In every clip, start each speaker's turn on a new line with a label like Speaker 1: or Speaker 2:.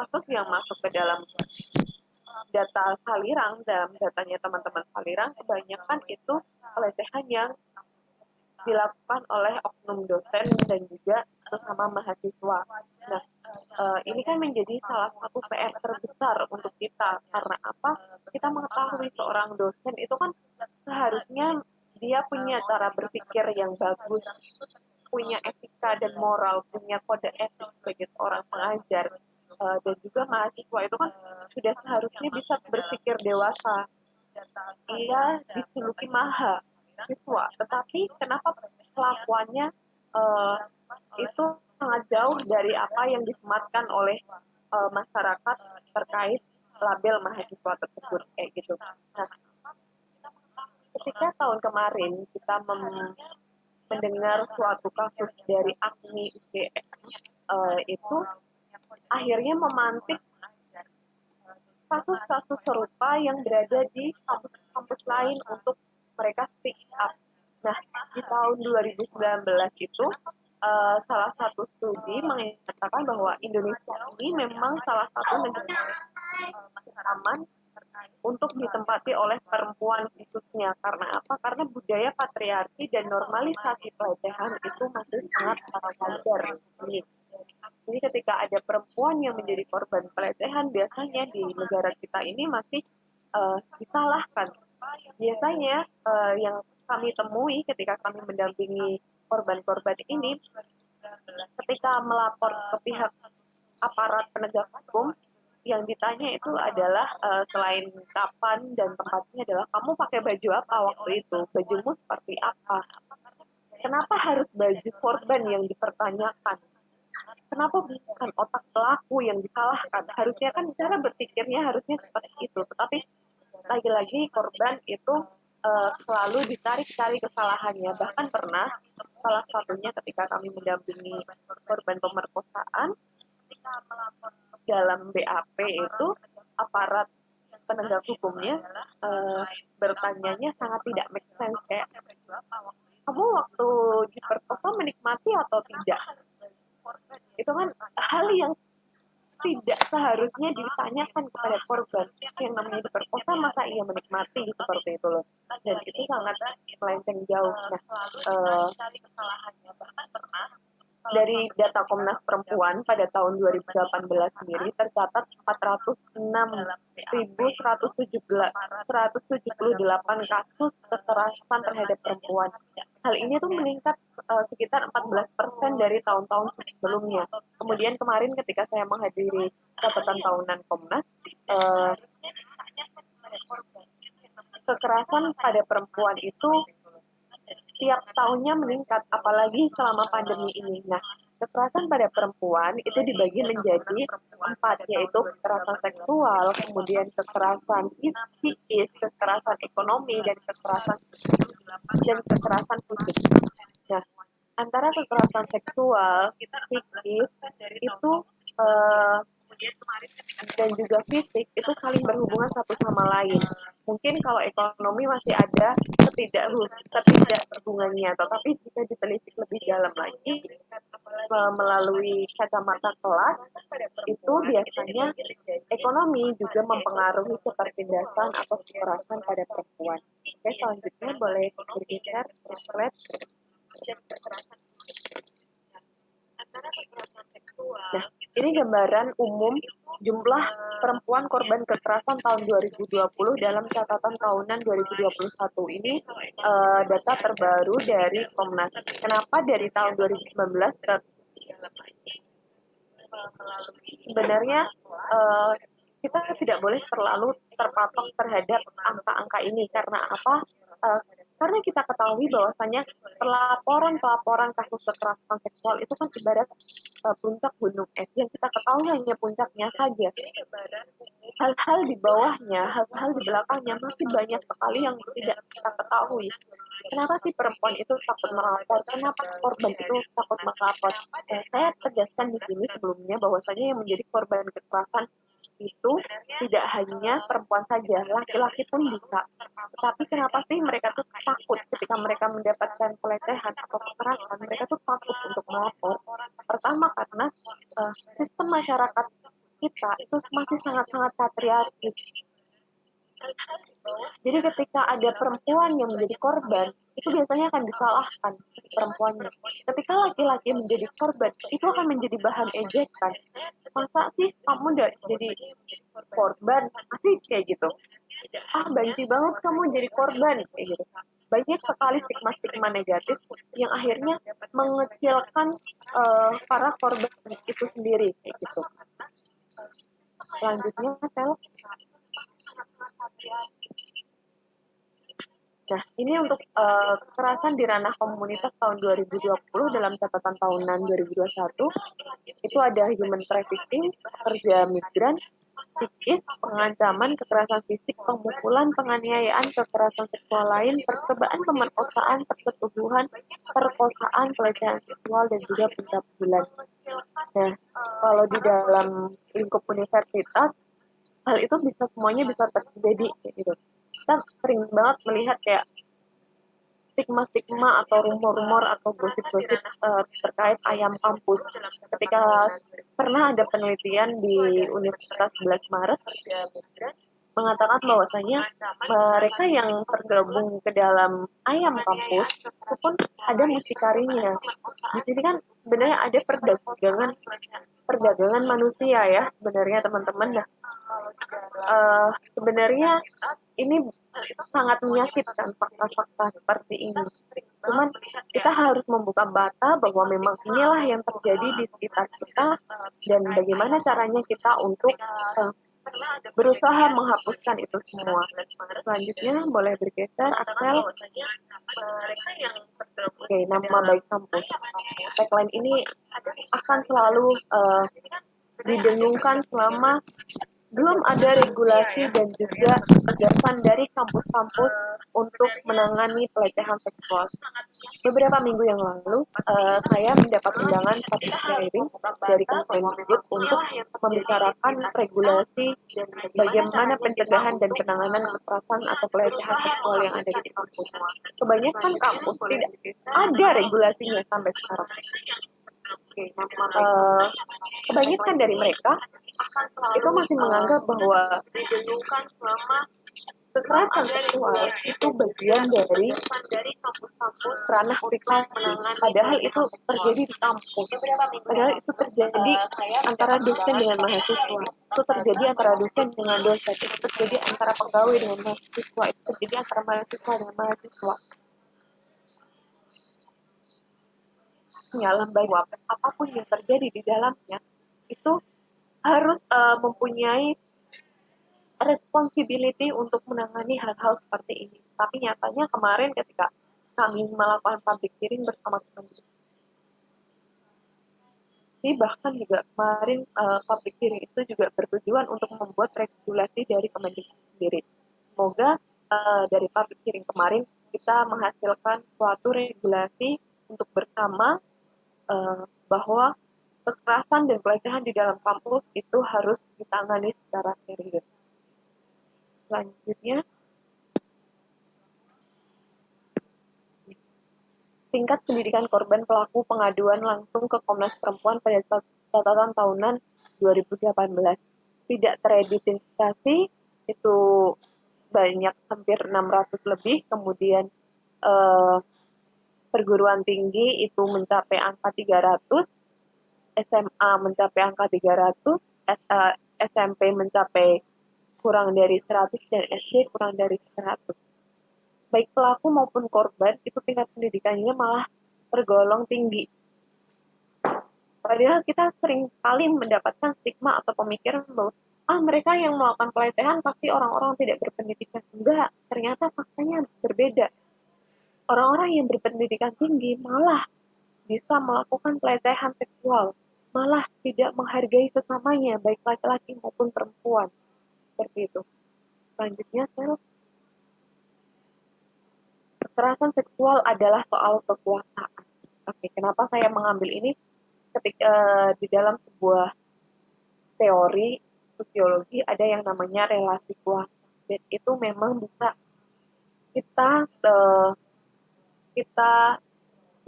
Speaker 1: kasus yang masuk ke dalam data Salirang, dalam datanya teman-teman Salirang, kebanyakan itu pelecehan yang dilakukan oleh oknum dosen dan juga sesama mahasiswa. Nah, ini kan menjadi salah satu PR terbesar untuk kita. Karena apa? Kita mengetahui seorang dosen itu kan seharusnya dia punya cara berpikir yang bagus, punya etika dan moral, punya kode etik sebagai seorang pengajar. Dan juga mahasiswa itu kan sudah seharusnya bisa berpikir dewasa. Ia dijuluki maha siswa, tetapi kenapa kelakuannya uh, itu sangat jauh dari apa yang disematkan oleh masyarakat terkait label mahasiswa tersebut kayak gitu. Nah, ketika tahun kemarin kita mendengar suatu kasus dari AKMI UGM, itu akhirnya memantik kasus-kasus serupa yang berada di kampus-kampus lain untuk mereka speak up. Nah, di tahun 2019 itu salah satu studi mengatakan bahwa Indonesia ini memang salah satu negara aman untuk ditempati oleh perempuan khususnya. Karena apa? Karena budaya patriarki dan normalisasi pelecehan itu masih sangat wajar. Jadi ketika ada perempuan yang menjadi korban pelecehan, biasanya di negara kita ini masih disalahkan. Biasanya yang kami temui ketika kami mendampingi korban-korban ini, ketika melapor ke pihak aparat penegak hukum, yang ditanya itu adalah selain kapan dan tempatnya adalah kamu pakai baju apa waktu itu, bajumu seperti apa, kenapa harus baju korban yang dipertanyakan, kenapa bukan otak pelaku yang disalahkan. Harusnya kan cara berpikirnya harusnya seperti itu, tetapi lagi-lagi korban itu selalu ditarik-tarik kesalahannya. Bahkan pernah salah satunya ketika kami mendampingi korban pemerkosaan, dalam BAP itu aparat penegak hukumnya bertanyanya sangat tidak make sense, kayak kamu waktu diperkosa menikmati atau tidak. Itu kan hal yang tidak seharusnya ditanyakan kepada korban. Yang namanya diperkosa masa ia menikmati seperti itu loh. Dan itu sangat melenceng jauh. Nah, dari data Komnas Perempuan pada tahun 2018 sendiri tercatat 406.178 kasus kekerasan terhadap perempuan. Hal ini tuh meningkat sekitar 14% dari tahun-tahun sebelumnya. Kemudian kemarin ketika saya menghadiri catatan tahunan Komnas, kekerasan pada perempuan itu tiap tahunnya meningkat, apalagi selama pandemi ini. Nah, kekerasan pada perempuan itu dibagi menjadi 4, yaitu kekerasan seksual, kemudian kekerasan psikis, kekerasan ekonomi, dan kekerasan fisik. Nah, antara kekerasan seksual, psikis itu dan juga fisik itu saling berhubungan satu sama lain. Mungkin kalau ekonomi masih ada ketidakberhubungannya, tetapi jika ditelisik lebih dalam lagi melalui kacamata kelas, itu biasanya ekonomi juga mempengaruhi ketertindasan atau kekerasan pada perempuan. Oke, selanjutnya boleh bergeser slide. Nah, ini gambaran umum jumlah perempuan korban kekerasan tahun 2020 dalam catatan tahunan 2021. Ini data terbaru dari Komnas. Kenapa dari tahun 2019 sebenarnya kita tidak boleh terlalu terpatok terhadap angka-angka ini. Karena apa? Karena kita ketahui bahwasanya pelaporan kasus kekerasan seksual itu kan ibarat puncak gunung es. Yang kita ketahui hanya puncaknya saja. Hal-hal di bawahnya, hal-hal di belakangnya masih banyak sekali yang tidak kita ketahui. Kenapa sih perempuan itu takut melapor? Kenapa korban itu takut melapor? Saya tegaskan di sini sebelumnya bahwasanya yang menjadi korban kekerasan itu tidak hanya perempuan saja, laki-laki pun bisa. Tetapi kenapa sih mereka tuh takut ketika mereka mendapatkan pelecehan atau kekerasan? Mereka tuh takut untuk melapor. Pertama karena sistem masyarakat kita itu masih sangat-sangat patriarkis. Jadi ketika ada perempuan yang menjadi korban, itu biasanya akan disalahkan perempuannya. Ketika laki-laki menjadi korban, itu akan menjadi bahan ejekan. Masa sih kamu udah jadi korban? Pasti kayak gitu. Ah, banci banget kamu jadi korban, kayak gitu. Banyak sekali stigma-stigma negatif yang akhirnya mengecilkan para korban itu sendiri, kayak gitu. Selanjutnya, Sel. Nah, ini untuk kekerasan di ranah komunitas tahun 2020 dalam catatan tahunan 2021, itu ada human trafficking, pekerja migran, psikis, pengancaman, kekerasan fisik, pemukulan, penganiayaan, kekerasan seksual lain, percobaan pemerkosaan, persetubuhan, perkosaan, pelecehan seksual, dan juga pencabulan. Nah, kalau di dalam lingkup universitas, hal itu semuanya bisa terjadi, gitu. Kita sering banget melihat kayak stigma-stigma atau rumor-rumor atau gosip-gosip terkait ayam kampus. Ketika pernah ada penelitian di Universitas 11 Maret mengatakan bahwasanya mereka yang tergabung ke dalam ayam kampus itu pun ada mucikarinya. Di sini kan sebenarnya ada perdagangan manusia ya sebenarnya teman-teman. Nah, sebenarnya ini sangat menyakitkan fakta-fakta seperti ini. Cuman kita harus membuka mata bahwa memang inilah yang terjadi di sekitar kita dan bagaimana caranya kita untuk berusaha menghapuskan itu semua. Selanjutnya boleh bergeser, Axel. Oke, nama baik kampus. Tagline ini akan selalu didengungkan selama belum ada regulasi dan juga tegasan dari kampus-kampus untuk menangani pelecehan seksual. Beberapa minggu yang lalu, saya mendapat undangan public hearing dari Kemendikbud untuk membicarakan regulasi bagaimana pencegahan dan penanganan kekerasan atau pelecehan seksual yang ada di kampus. Kebanyakan kampus tidak ada regulasinya sampai sekarang. Kebanyakan dari mereka itu masih menganggap bahwa kekerasan seksual itu bagian dari ranah privasi. Padahal itu terjadi di kampus. Padahal itu terjadi antara dosen dengan mahasiswa. Itu terjadi antara dosen dengan dosen. Itu terjadi antara pegawai dengan mahasiswa. Itu terjadi antara mahasiswa dengan mahasiswa. Nyala bahwa apapun yang terjadi di dalamnya itu harus mempunyai responsibility untuk menangani hal-hal seperti ini. Tapi nyatanya kemarin ketika kami melakukan public hearing bersama teman-teman, bahkan juga kemarin public hearing itu juga bertujuan untuk membuat regulasi dari Kemendikbud sendiri. Semoga dari public hearing kemarin kita menghasilkan suatu regulasi untuk bersama bahwa kekerasan dan pelecehan di dalam kampus itu harus ditangani secara serius. Selanjutnya, tingkat pendidikan korban pelaku pengaduan langsung ke Komnas Perempuan pada catatan tahunan 2018 tidak teridentifikasi, itu banyak hampir 600 lebih, kemudian perguruan tinggi itu mencapai angka 300, SMA mencapai angka 300, SMP mencapai kurang dari 100, dan SD kurang dari 100. Baik pelaku maupun korban itu tingkat pendidikannya malah tergolong tinggi. Padahal kita sering kali mendapatkan stigma atau pemikiran bahwa mereka yang melakukan pelecehan pasti orang-orang tidak berpendidikan. Enggak, ternyata faktanya berbeda. Orang-orang yang berpendidikan tinggi malah bisa melakukan pelecehan seksual, malah tidak menghargai sesamanya, baik laki-laki maupun perempuan. Seperti itu. Selanjutnya, kekerasan seksual adalah soal kekuasaan. Oke, kenapa saya mengambil ini? Ketika di dalam sebuah teori sosiologi ada yang namanya relasi kuasa, dan itu memang bisa kita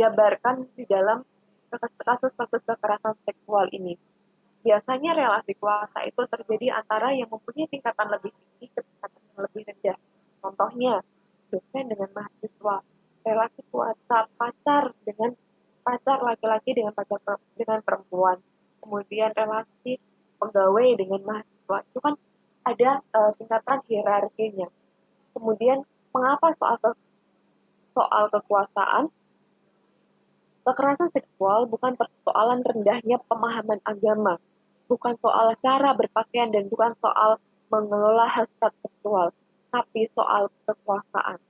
Speaker 1: jabarkan di dalam kasus-kasus kekerasan seksual ini. biasanya relasi kuasa itu terjadi antara yang mempunyai tingkatan lebih tinggi ke tingkatan yang lebih rendah. Contohnya, dosen dengan mahasiswa, relasi kuasa pacar laki-laki dengan dengan perempuan, kemudian relasi pegawai dengan mahasiswa itu kan ada tingkatan hierarkinya. Kemudian mengapa soal kekuasaan? Kekerasan seksual bukan persoalan rendahnya pemahaman agama, bukan soal cara berpakaian dan bukan soal mengelola hasrat seksual, tapi soal kekuasaan.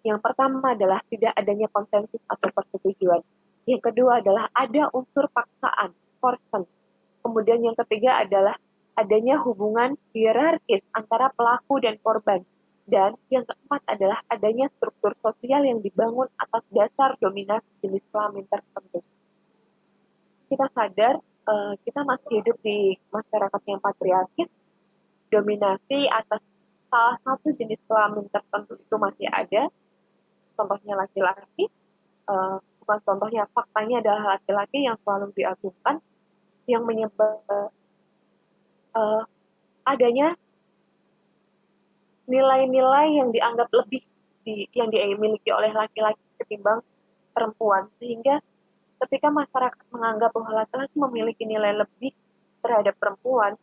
Speaker 1: Yang pertama adalah tidak adanya konsensus atau persetujuan. Yang kedua adalah ada unsur paksaan, coercion. Kemudian yang ketiga adalah adanya hubungan hierarkis antara pelaku dan korban. Dan yang keempat adalah adanya struktur sosial yang dibangun atas dasar dominasi jenis kelamin tertentu. Kita sadar kita masih hidup di masyarakat yang patriarkis, dominasi atas salah satu jenis kelamin tertentu itu masih ada, contohnya laki-laki, bukan contohnya, faktanya adalah laki-laki yang selalu diagungkan, yang menyebabkan adanya nilai-nilai yang dianggap lebih yang dimiliki oleh laki-laki ketimbang perempuan, sehingga ketika masyarakat menganggap bahwa laki-laki memiliki nilai lebih terhadap perempuan,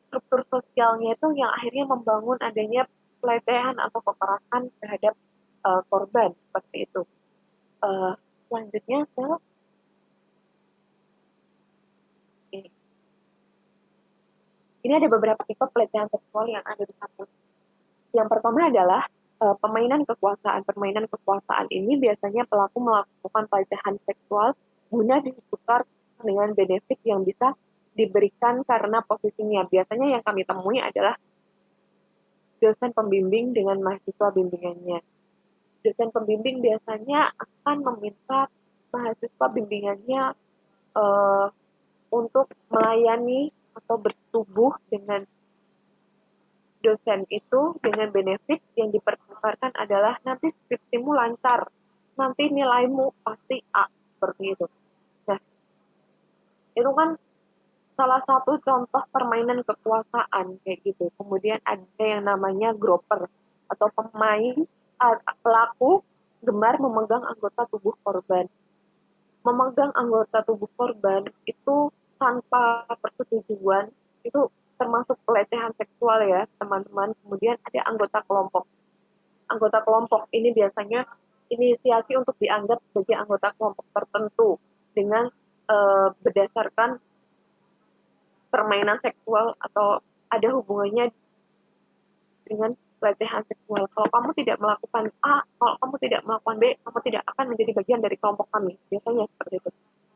Speaker 1: struktur sosialnya itu yang akhirnya membangun adanya pelecehan atau kekerasan terhadap korban seperti itu. Selanjutnya ini ada beberapa tipe pelecehan seksual yang ada di kampus. Yang pertama adalah permainan kekuasaan. Permainan kekuasaan ini biasanya pelaku melakukan pelecehan seksual guna ditukar dengan benefit yang bisa diberikan karena posisinya. Biasanya yang kami temui adalah dosen pembimbing dengan mahasiswa bimbingannya. Dosen pembimbing biasanya akan meminta mahasiswa bimbingannya untuk melayani atau bertubuh dengan dosen itu dengan benefit yang dipertukarkan adalah nanti skripsimu lancar, nanti nilaimu pasti A, seperti itu. Nah, itu kan salah satu contoh permainan kekuasaan kayak gitu. Kemudian ada yang namanya groper atau pelaku gemar memegang anggota tubuh korban. Memegang anggota tubuh korban itu tanpa persetujuan itu termasuk pelecehan seksual ya teman-teman. Kemudian ada anggota kelompok. Anggota kelompok ini biasanya inisiasi untuk dianggap sebagai anggota kelompok tertentu dengan berdasarkan permainan seksual atau ada hubungannya dengan pelecehan seksual. Kalau kamu tidak melakukan A, kalau kamu tidak melakukan B, kamu tidak akan menjadi bagian dari kelompok kami. Biasanya seperti itu.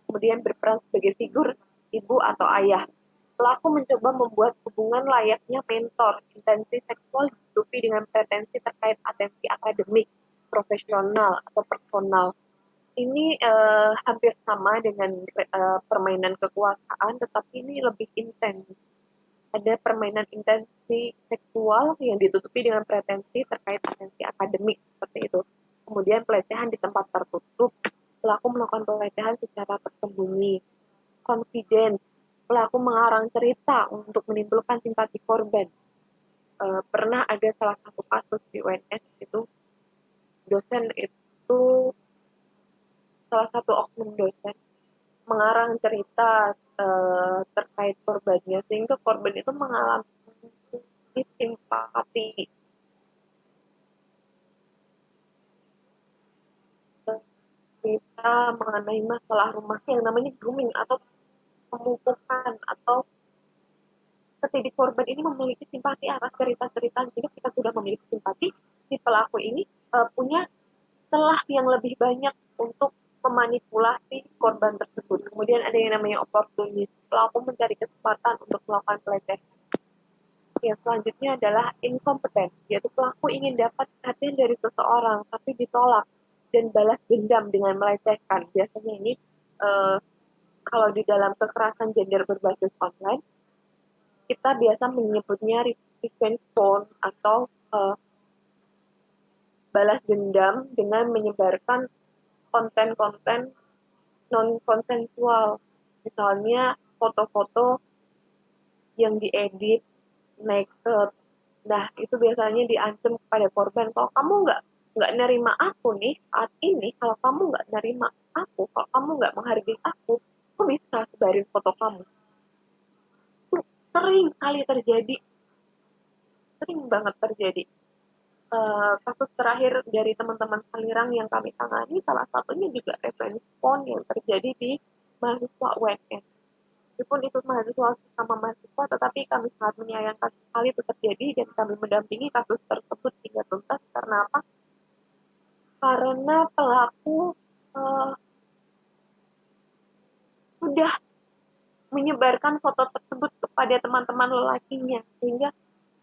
Speaker 1: Kemudian berperan sebagai figur ibu atau ayah. Pelaku mencoba membuat hubungan layaknya mentor. Intensi seksual ditutupi dengan pretensi terkait atensi akademik, profesional, atau personal. Ini hampir sama dengan permainan kekuasaan, tetapi ini lebih intens. Ada permainan intensi seksual yang ditutupi dengan pretensi terkait atensi akademik, seperti itu. Kemudian pelecehan di tempat tertutup, pelaku melakukan pelecehan secara tersembunyi. Confident, pelaku mengarang cerita untuk menimbulkan simpati korban. Pernah ada salah satu kasus di UNS itu, dosen itu, salah satu oknum dosen mengarang cerita terkait korbannya sehingga korban itu mengalami simpati cerita mengenai masalah rumahnya yang namanya grooming atau pemupukan atau ketidik korban ini memiliki simpati atas cerita-cerita. Jadi kita sudah memiliki simpati, si pelaku ini punya celah yang lebih banyak untuk memanipulasi korban tersebut. Kemudian ada yang namanya oportunis, pelaku mencari kesempatan untuk melakukan pelecehan. Yang selanjutnya adalah inkompeten, yaitu pelaku ingin dapat perhatian dari seseorang tapi ditolak dan balas dendam dengan melecehkan. Biasanya ini kalau di dalam kekerasan gender berbasis online, kita biasa menyebutnya revenge porn atau balas dendam dengan menyebarkan konten-konten non konsensual, misalnya foto-foto yang diedit, naked. Nah, itu biasanya diancam kepada korban, kalau kamu nggak nerima aku nih saat ini, kalau kamu nggak nerima aku, kalau kamu nggak menghargai aku bisa sebarin foto kamu. Itu sering kali terjadi, sering banget terjadi. Kasus terakhir dari teman-teman Salirang yang kami tangani, salah satunya juga respon yang terjadi di mahasiswa UNS. Meskipun itu mahasiswa sama mahasiswa, tetapi kami sangat menyayangkan sekali itu terjadi dan kami mendampingi kasus tersebut hingga tuntas. Karena apa? Karena pelaku uh, sudah menyebarkan foto tersebut kepada teman-teman lelakinya, sehingga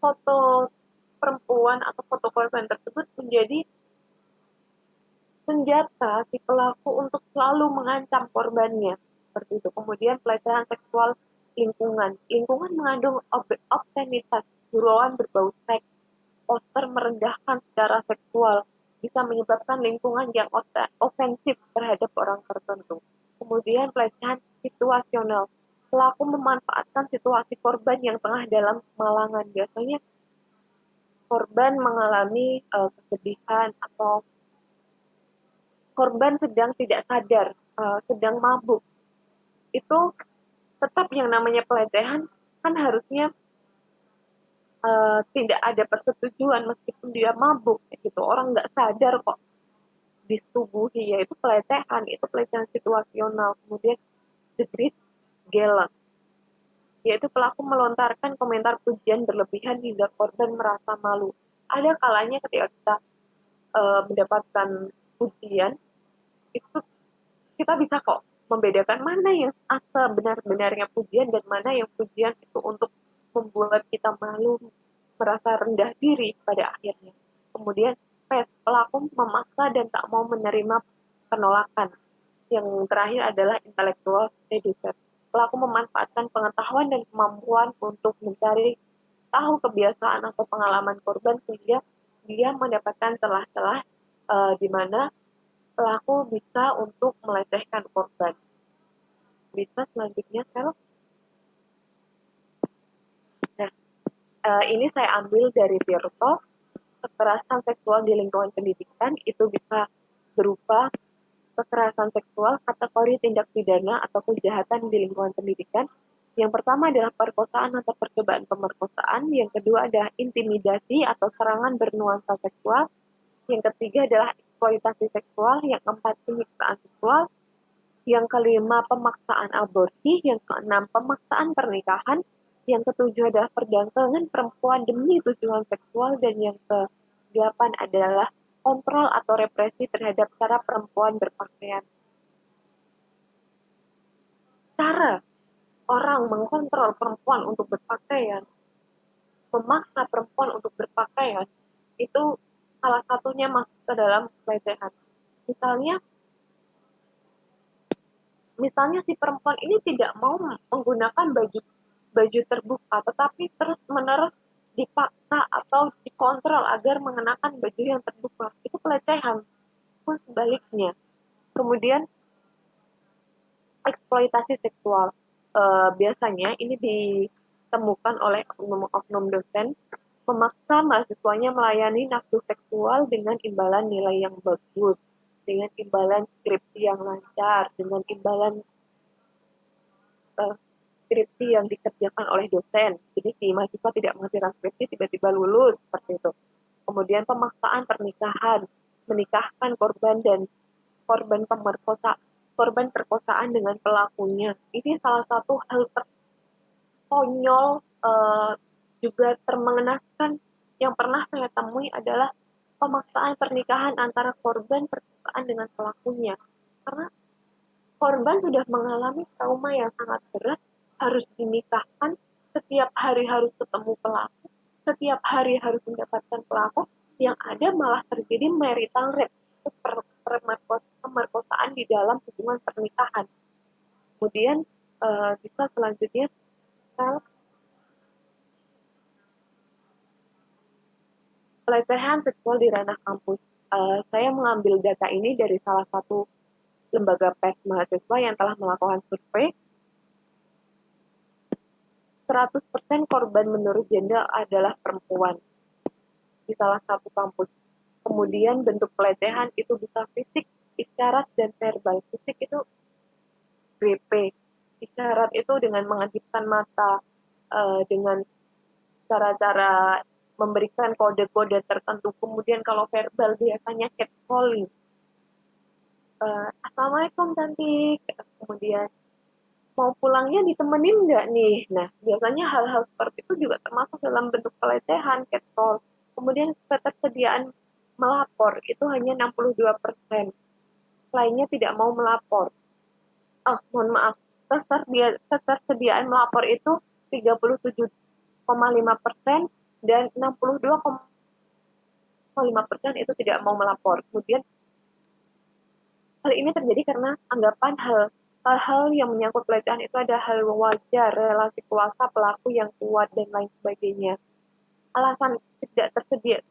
Speaker 1: foto perempuan atau foto korban tersebut menjadi senjata si pelaku untuk selalu mengancam korbannya. Seperti itu. Kemudian pelecehan seksual lingkungan. Lingkungan mengandung obscenitas, gurauan berbau seks, poster merendahkan secara seksual, bisa menyebabkan lingkungan yang ofensif terhadap orang tertentu. Kemudian pelecehan situasional. Pelaku memanfaatkan situasi korban yang tengah dalam kemalangan. Biasanya korban mengalami kesedihan atau korban sedang tidak sadar, sedang mabuk. Itu tetap yang namanya pelecehan kan harusnya tidak ada persetujuan meskipun dia mabuk gitu. Orang nggak sadar kok disetubuhi, yaitu pelecehan, itu pelecehan situasional. Kemudian the gallant, yaitu pelaku melontarkan komentar pujian berlebihan hingga korban merasa malu. Ada kalanya ketika kita mendapatkan pujian, itu kita bisa kok membedakan mana yang sebenar-benarnya pujian dan mana yang pujian itu untuk membuat kita malu, merasa rendah diri pada akhirnya. Kemudian pelaku memaksa dan tak mau menerima penolakan. Yang terakhir adalah intellectual seducer. Pelaku memanfaatkan pengetahuan dan kemampuan untuk mencari tahu kebiasaan atau pengalaman korban sehingga dia mendapatkan celah-celah di mana pelaku bisa untuk melecehkan korban. Bisa selanjutnya, Sel. Nah, ini saya ambil dari Tirto. Kekerasan seksual di lingkungan pendidikan itu bisa berupa kekerasan seksual kategori tindak pidana atau kejahatan di lingkungan pendidikan. Yang pertama adalah perkosaan atau percobaan pemerkosaan. Yang kedua adalah intimidasi atau serangan bernuansa seksual. Yang ketiga adalah eksploitasi seksual. Yang keempat penyiksaan seksual. Yang kelima pemaksaan aborsi. Yang keenam pemaksaan pernikahan. Yang ketujuh adalah perdagangan perempuan demi tujuan seksual. Dan yang ke-8 adalah kontrol atau represi terhadap cara perempuan berpakaian. Cara orang mengkontrol perempuan untuk berpakaian, memaksa perempuan untuk berpakaian, itu salah satunya masuk ke dalam pelecehan. Misalnya, misalnya si perempuan ini tidak mau menggunakan baju terbuka, tetapi terus-menerus dipaksa atau dikontrol agar mengenakan baju yang terbuka. Itu pelecehan. Pun sebaliknya. Kemudian eksploitasi seksual. Biasanya ini ditemukan oleh oknum dosen memaksa mahasiswanya melayani nafsu seksual dengan imbalan nilai yang bagus, dengan imbalan skripsi yang lancar, dengan imbalan skripsi yang dikerjakan oleh dosen. Jadi si mahasiswa tidak mengerjakan skripsi, tiba-tiba lulus, seperti itu. Kemudian pemaksaan pernikahan, menikahkan korban dan korban korban perkosaan dengan pelakunya. Ini salah satu hal terkonyol, juga termengenaskan yang pernah saya temui adalah pemaksaan pernikahan antara korban perkosaan dengan pelakunya. Karena korban sudah mengalami trauma yang sangat berat, harus dinikahkan, setiap hari harus ketemu pelaku, setiap hari harus mendapatkan pelaku, yang ada malah terjadi marital rape, pemerkosaan di dalam hubungan pernikahan. Kemudian bisa selanjutnya pelecehan seksual di ranah kampus. Saya mengambil data ini dari salah satu lembaga pers mahasiswa yang telah melakukan survei. 100% korban menurut Jenda adalah perempuan di salah satu kampus. Kemudian bentuk pelecehan itu bisa fisik, isyarat, dan verbal. Fisik itu GP, isyarat itu dengan mengedipkan mata, dengan cara-cara memberikan kode-kode tertentu. Kemudian kalau verbal biasanya catcalling. Assalamualaikum cantik. Kemudian mau pulangnya ditemenin nggak nih? Nah, biasanya hal-hal seperti itu juga termasuk dalam bentuk pelecehan, catcall. Kemudian ketersediaan melapor itu hanya 62%. Lainnya tidak mau melapor. Mohon maaf. Ketersediaan melapor itu 37,5% dan 62,5% itu tidak mau melapor. Kemudian hal ini terjadi karena anggapan hal-hal yang menyangkut pelecehan itu ada hal wajar, relasi kuasa pelaku yang kuat, dan lain sebagainya. Alasan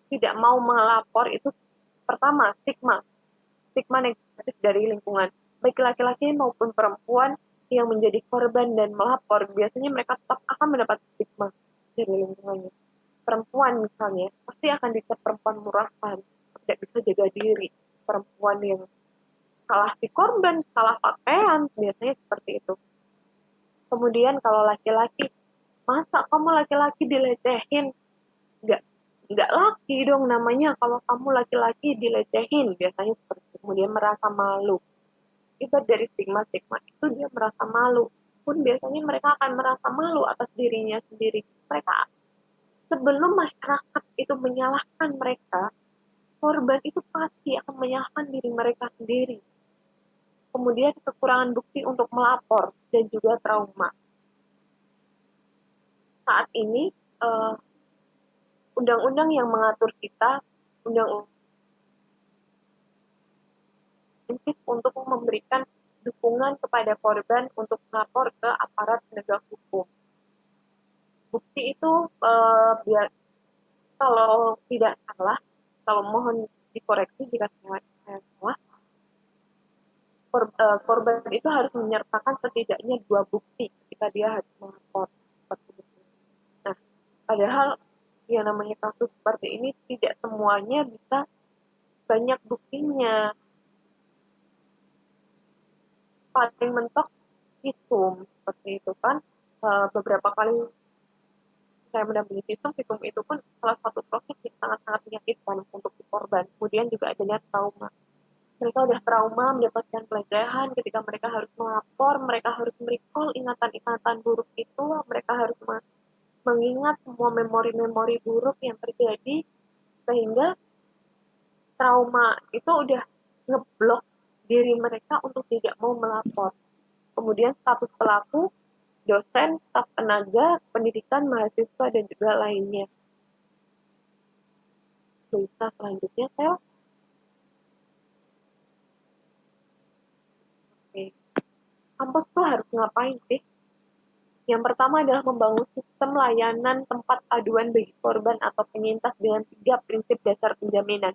Speaker 1: tidak mau melapor itu pertama, stigma negatif dari lingkungan. Baik laki-laki maupun perempuan yang menjadi korban dan melapor, biasanya mereka tetap akan mendapat stigma dari lingkungannya. Perempuan misalnya, pasti akan dicap perempuan murahan, tidak bisa jaga diri, perempuan yang salah si korban, salah pakaian, biasanya seperti itu. Kemudian kalau laki-laki, masa kamu laki-laki dilecehin? Nggak laki dong namanya kalau kamu laki-laki dilecehin, biasanya seperti itu. Kemudian merasa malu. Itu dari stigma-stigma itu dia merasa malu. Pun biasanya mereka akan merasa malu atas dirinya sendiri. Mereka sebelum masyarakat itu menyalahkan mereka, korban itu pasti akan menyalahkan diri mereka sendiri. Kemudian kekurangan bukti untuk melapor dan juga trauma. Saat ini undang-undang yang mengatur kita, undang-undang untuk memberikan dukungan kepada korban untuk melapor ke aparat penegak hukum. Bukti itu kalau tidak salah, kalau mohon dikoreksi jika saya salah, korban itu harus menyertakan setidaknya 2 bukti ketika dia harus melapor. Nah, padahal yang namanya kasus seperti ini tidak semuanya bisa banyak buktinya. Paling mentok visum seperti itu kan. Beberapa kali saya mendampingi visum itu pun salah satu proses yang sangat-sangat menyakitkan untuk si korban. Kemudian juga adanya trauma. Mereka udah trauma mendapatkan pelecehan, ketika mereka harus melapor, mereka harus merecall ingatan-ingatan buruk itu, mereka harus mengingat semua memori-memori buruk yang terjadi, sehingga trauma itu udah ngeblok diri mereka untuk tidak mau melapor. Kemudian status pelaku, dosen, staf tenaga, pendidikan, mahasiswa, dan juga lainnya. Bisa selanjutnya, Tel. Oke. Kampus tuh harus ngapain sih? Yang pertama adalah membangun sistem layanan tempat aduan bagi korban atau penyintas dengan 3 prinsip dasar penjaminan.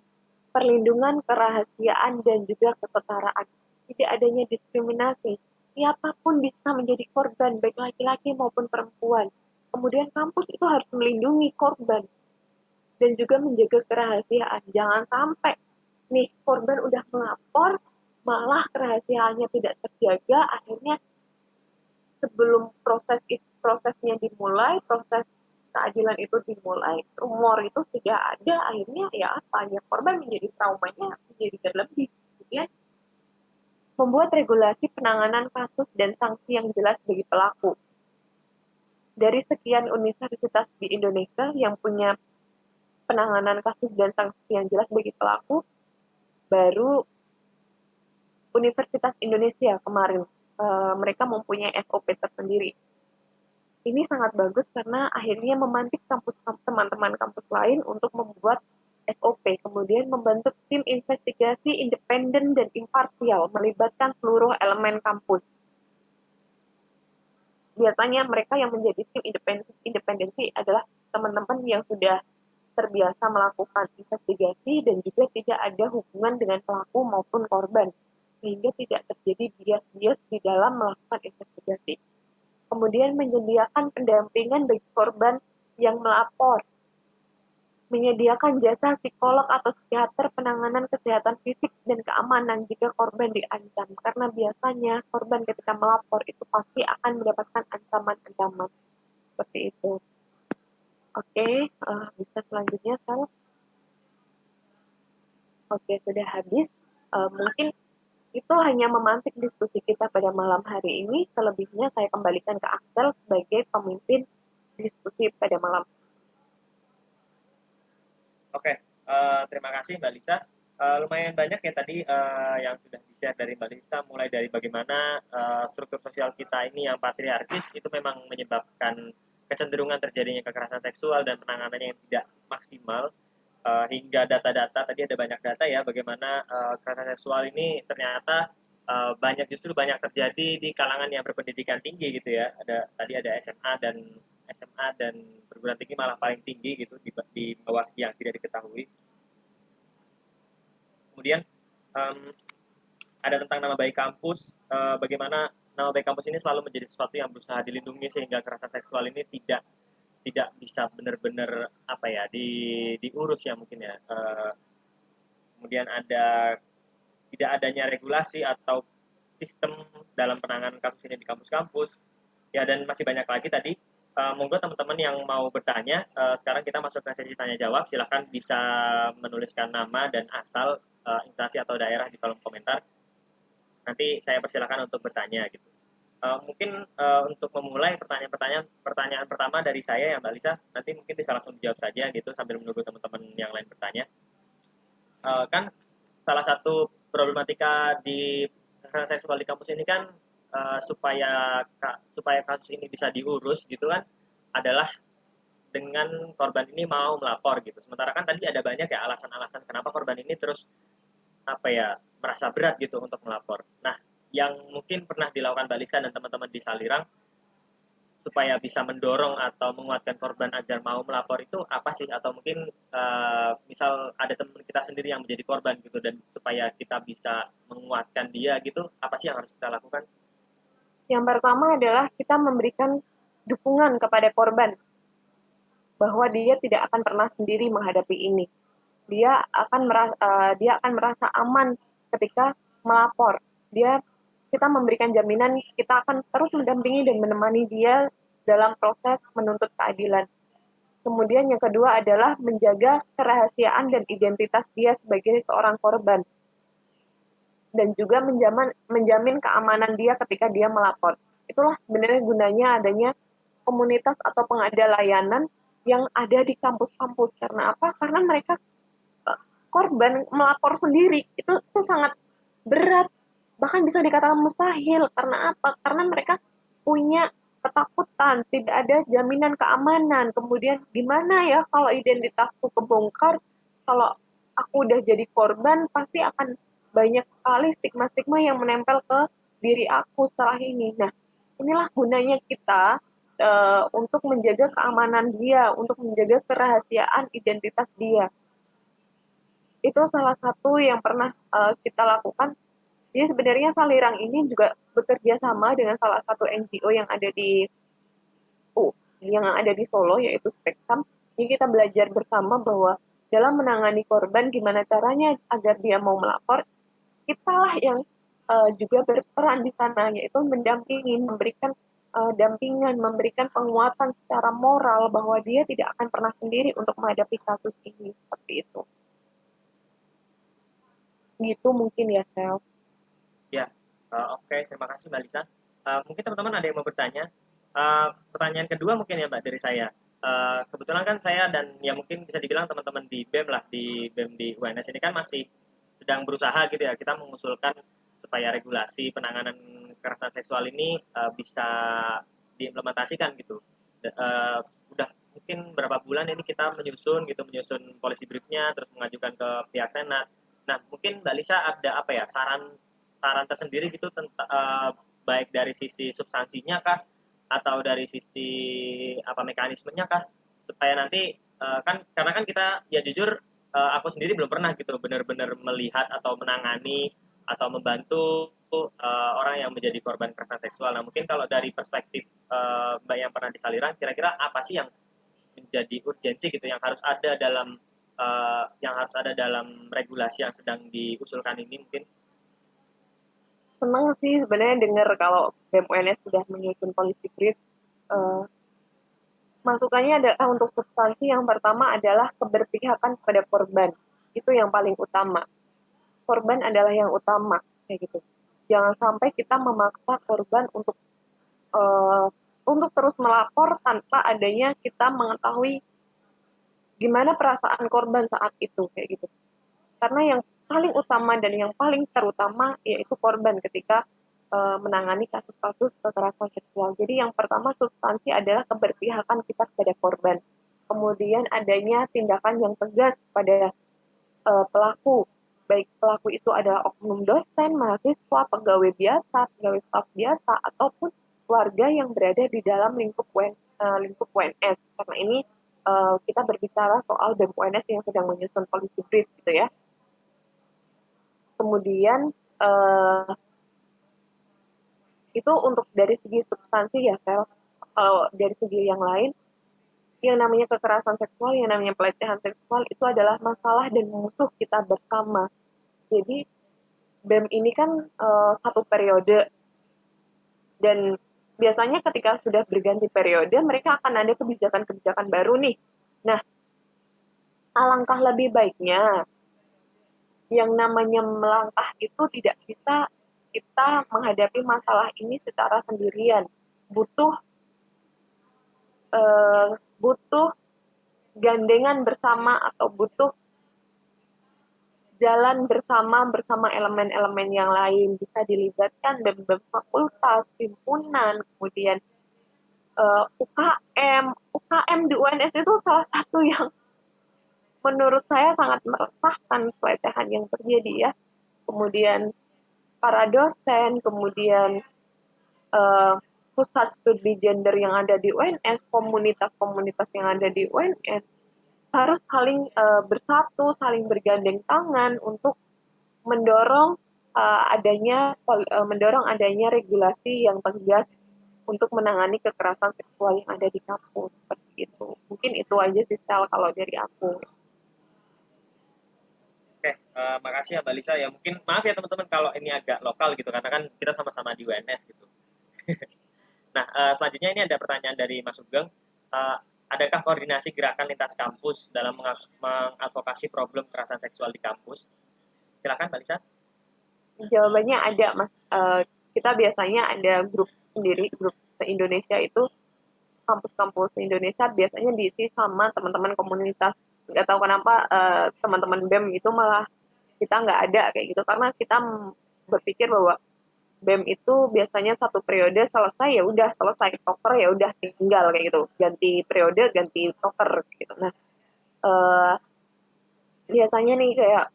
Speaker 1: Perlindungan, kerahasiaan, dan juga kesetaraan. Tidak adanya diskriminasi. Siapapun bisa menjadi korban, baik laki-laki maupun perempuan. Kemudian kampus itu harus melindungi korban dan juga menjaga kerahasiaan. Jangan sampai nih korban udah melapor, malah kerahasiaannya tidak terjaga, akhirnya sebelum prosesnya dimulai, proses keadilan itu dimulai, rumor itu sudah ada, akhirnya ya apa, ya korban menjadi traumanya menjadi berlebih. Kemudian membuat regulasi penanganan kasus dan sanksi yang jelas bagi pelaku. Dari sekian universitas di Indonesia yang punya penanganan kasus dan sanksi yang jelas bagi pelaku, baru Universitas Indonesia kemarin mereka mempunyai SOP tersendiri. Ini sangat bagus karena akhirnya memantik teman-teman kampus lain untuk membuat SOP, kemudian membentuk tim investigasi independen dan imparsial, melibatkan seluruh elemen kampus. Biasanya mereka yang menjadi tim independensi adalah teman-teman yang sudah terbiasa melakukan investigasi dan juga tidak ada hubungan dengan pelaku maupun korban, sehingga tidak terjadi bias-bias di dalam melakukan investigasi. Kemudian menyediakan pendampingan bagi korban yang melapor, menyediakan jasa psikolog atau psikiater penanganan kesehatan fisik dan keamanan jika korban diancam. Karena biasanya korban ketika melapor itu pasti akan mendapatkan ancaman-ancaman seperti itu. Oke, bisa selanjutnya, Sal. Oke, sudah habis. Mungkin itu hanya memantik diskusi kita pada malam hari ini. Selebihnya saya kembalikan ke Axel sebagai pemimpin diskusi pada malam.
Speaker 2: Oke, terima kasih Mbak Lisa. Lumayan banyak ya tadi yang sudah di-share dari Mbak Lisa, mulai dari bagaimana struktur sosial kita ini yang patriarkis itu memang menyebabkan kecenderungan terjadinya kekerasan seksual dan penanganannya yang tidak maksimal, hingga data-data, tadi ada banyak data ya, bagaimana kekerasan seksual ini ternyata justru banyak terjadi di kalangan yang berpendidikan tinggi gitu ya. Tadi ada SMA dan perguruan tinggi malah paling tinggi gitu di bawah yang tidak diketahui. Kemudian um, ada tentang nama baik kampus, bagaimana nama baik kampus ini selalu menjadi sesuatu yang berusaha dilindungi sehingga kekerasan seksual ini tidak bisa benar-benar apa ya diurus ya mungkin ya. Kemudian tidak adanya regulasi atau sistem dalam penanganan kasus ini di kampus-kampus ya, dan masih banyak lagi tadi. Monggo teman-teman yang mau bertanya, sekarang kita masuk ke sesi tanya jawab. Silahkan bisa menuliskan nama dan asal instansi atau daerah di kolom komentar. Nanti saya persilakan untuk bertanya gitu. Mungkin untuk memulai pertanyaan pertama dari saya ya Mbak Lisa, nanti mungkin bisa langsung dijawab saja gitu sambil menunggu teman-teman yang lain bertanya. Kan salah satu problematika di kekerasan seksual di kampus ini kan supaya kasus ini bisa diurus gitu kan adalah dengan korban ini mau melapor gitu. Sementara kan tadi ada banyak ya alasan-alasan kenapa korban ini terus apa ya merasa berat gitu untuk melapor. Nah, yang mungkin pernah dilakukan Mbak Lisa dan teman-teman di Salirang supaya bisa mendorong atau menguatkan korban agar mau melapor itu apa sih? Atau mungkin misal ada teman kita sendiri yang menjadi korban gitu, dan supaya kita bisa menguatkan dia gitu, apa sih yang harus kita lakukan?
Speaker 1: Yang pertama adalah kita memberikan dukungan kepada korban bahwa dia tidak akan pernah sendiri menghadapi ini. Dia akan merasa aman ketika melapor. Kita memberikan jaminan kita akan terus mendampingi dan menemani dia dalam proses menuntut keadilan. Kemudian yang kedua adalah menjaga kerahasiaan dan identitas dia sebagai seorang korban dan juga menjamin keamanan dia ketika dia melapor. Itulah sebenarnya gunanya adanya komunitas atau pengada layanan yang ada di kampus-kampus. Karena apa? Karena mereka korban melapor sendiri itu sangat berat, bahkan bisa dikatakan mustahil. Karena apa? Karena mereka punya ketakutan, tidak ada jaminan keamanan. Kemudian gimana ya kalau identitasku kebongkar, kalau aku udah jadi korban pasti akan banyak sekali stigma-stigma yang menempel ke diri aku setelah ini. Nah, inilah gunanya kita untuk menjaga keamanan dia, untuk menjaga kerahasiaan identitas dia. Itu salah satu yang pernah kita lakukan. Jadi sebenarnya Salirang ini juga bekerja sama dengan salah satu NGO yang ada di Solo, yaitu Spektrum. Jadi kita belajar bersama bahwa dalam menangani korban gimana caranya agar dia mau melapor, kitalah yang juga berperan di sana, yaitu mendampingi, memberikan dampingan, memberikan penguatan secara moral bahwa dia tidak akan pernah sendiri untuk menghadapi kasus ini, seperti itu. Gitu mungkin ya, Sel.
Speaker 2: Ya, oke, terima kasih Mbak Lisa. Mungkin teman-teman ada yang mau bertanya. Pertanyaan kedua mungkin ya Mbak dari saya. Kebetulan kan saya dan ya mungkin bisa dibilang teman-teman di BEM lah, di BEM di UNS ini kan masih sedang berusaha gitu ya, kita mengusulkan supaya regulasi penanganan kekerasan seksual ini bisa diimplementasikan gitu. Udah mungkin berapa bulan ini kita menyusun policy briefnya, terus mengajukan ke pihak Senat. Nah, mungkin Mbak Lisa ada apa ya saran saran tersendiri gitu tentang baik dari sisi substansinya kah atau dari sisi apa mekanismenya kah, supaya nanti kan karena kan kita ya jujur aku sendiri belum pernah gitu benar-benar melihat atau menangani atau membantu orang yang menjadi korban kekerasan seksual. Nah, mungkin kalau dari perspektif Mbak yang pernah di Saliran, kira-kira apa sih yang menjadi urgensi gitu yang harus ada dalam regulasi yang sedang diusulkan ini mungkin?
Speaker 1: Senang sih sebenarnya dengar kalau BEM UNS sudah menyusun policy brief. Uh, Masukannya adalah untuk substansi yang pertama adalah keberpihakan pada korban. Itu yang paling utama. Korban adalah yang utama, kayak gitu. Jangan sampai kita memaksa korban uh, untuk terus melapor tanpa adanya kita mengetahui gimana perasaan korban saat itu, kayak gitu. Karena yang paling utama dan yang paling terutama yaitu korban ketika menangani kasus-kasus kekerasan seksual. Jadi yang pertama substansi adalah keberpihakan kita kepada korban. Kemudian adanya tindakan yang tegas pada pelaku. Baik pelaku itu adalah oknum dosen, mahasiswa, pegawai biasa, pegawai staf biasa, ataupun warga yang berada di dalam lingkup UNS. Karena ini kita berbicara soal BEM UNS yang sedang menyusun policy brief gitu ya. Kemudian itu untuk dari segi substansi ya, Sel. Kalau dari segi yang lain, yang namanya kekerasan seksual, yang namanya pelecehan seksual itu adalah masalah dan musuh kita bersama. Jadi BEM ini kan satu periode dan biasanya ketika sudah berganti periode mereka akan ada kebijakan-kebijakan baru nih. Nah, alangkah lebih baiknya yang namanya melangkah itu tidak bisa kita menghadapi masalah ini secara sendirian. Butuh uh, butuh gandengan bersama atau butuh jalan bersama elemen-elemen yang lain, bisa dilibatkan BEM fakultas, himpunan, kemudian UKM di UNS itu salah satu yang menurut saya sangat meresahkan pelecehan yang terjadi ya. Kemudian para dosen, kemudian uh, pusat studi gender yang ada di UNS, komunitas-komunitas yang ada di UNS harus saling bersatu, saling bergandeng tangan untuk mendorong mendorong adanya regulasi yang tegas untuk menangani kekerasan seksual yang ada di kampus seperti itu. Mungkin itu aja sih kalau dari aku.
Speaker 2: Oke, makasih ya Mbak Lisa ya. Mungkin maaf ya teman-teman kalau ini agak lokal gitu karena kan kita sama-sama di UNS gitu. Nah, selanjutnya ini ada pertanyaan dari Mas Sugeng. Adakah koordinasi gerakan lintas kampus dalam mengadvokasi problem kekerasan seksual di kampus? Silakan Mbak Lisa.
Speaker 1: Jawabannya ada, Mas. Kita biasanya ada grup sendiri, grup se-Indonesia itu, kampus-kampus Indonesia biasanya diisi sama teman-teman komunitas. Nggak tahu kenapa teman-teman BEM itu malah kita nggak ada kayak gitu, karena kita berpikir bahwa BEM itu biasanya satu periode selesai ya udah selesai, toker ya udah tinggal kayak gitu, ganti periode ganti toker gitu. Nah, uh, biasanya nih kayak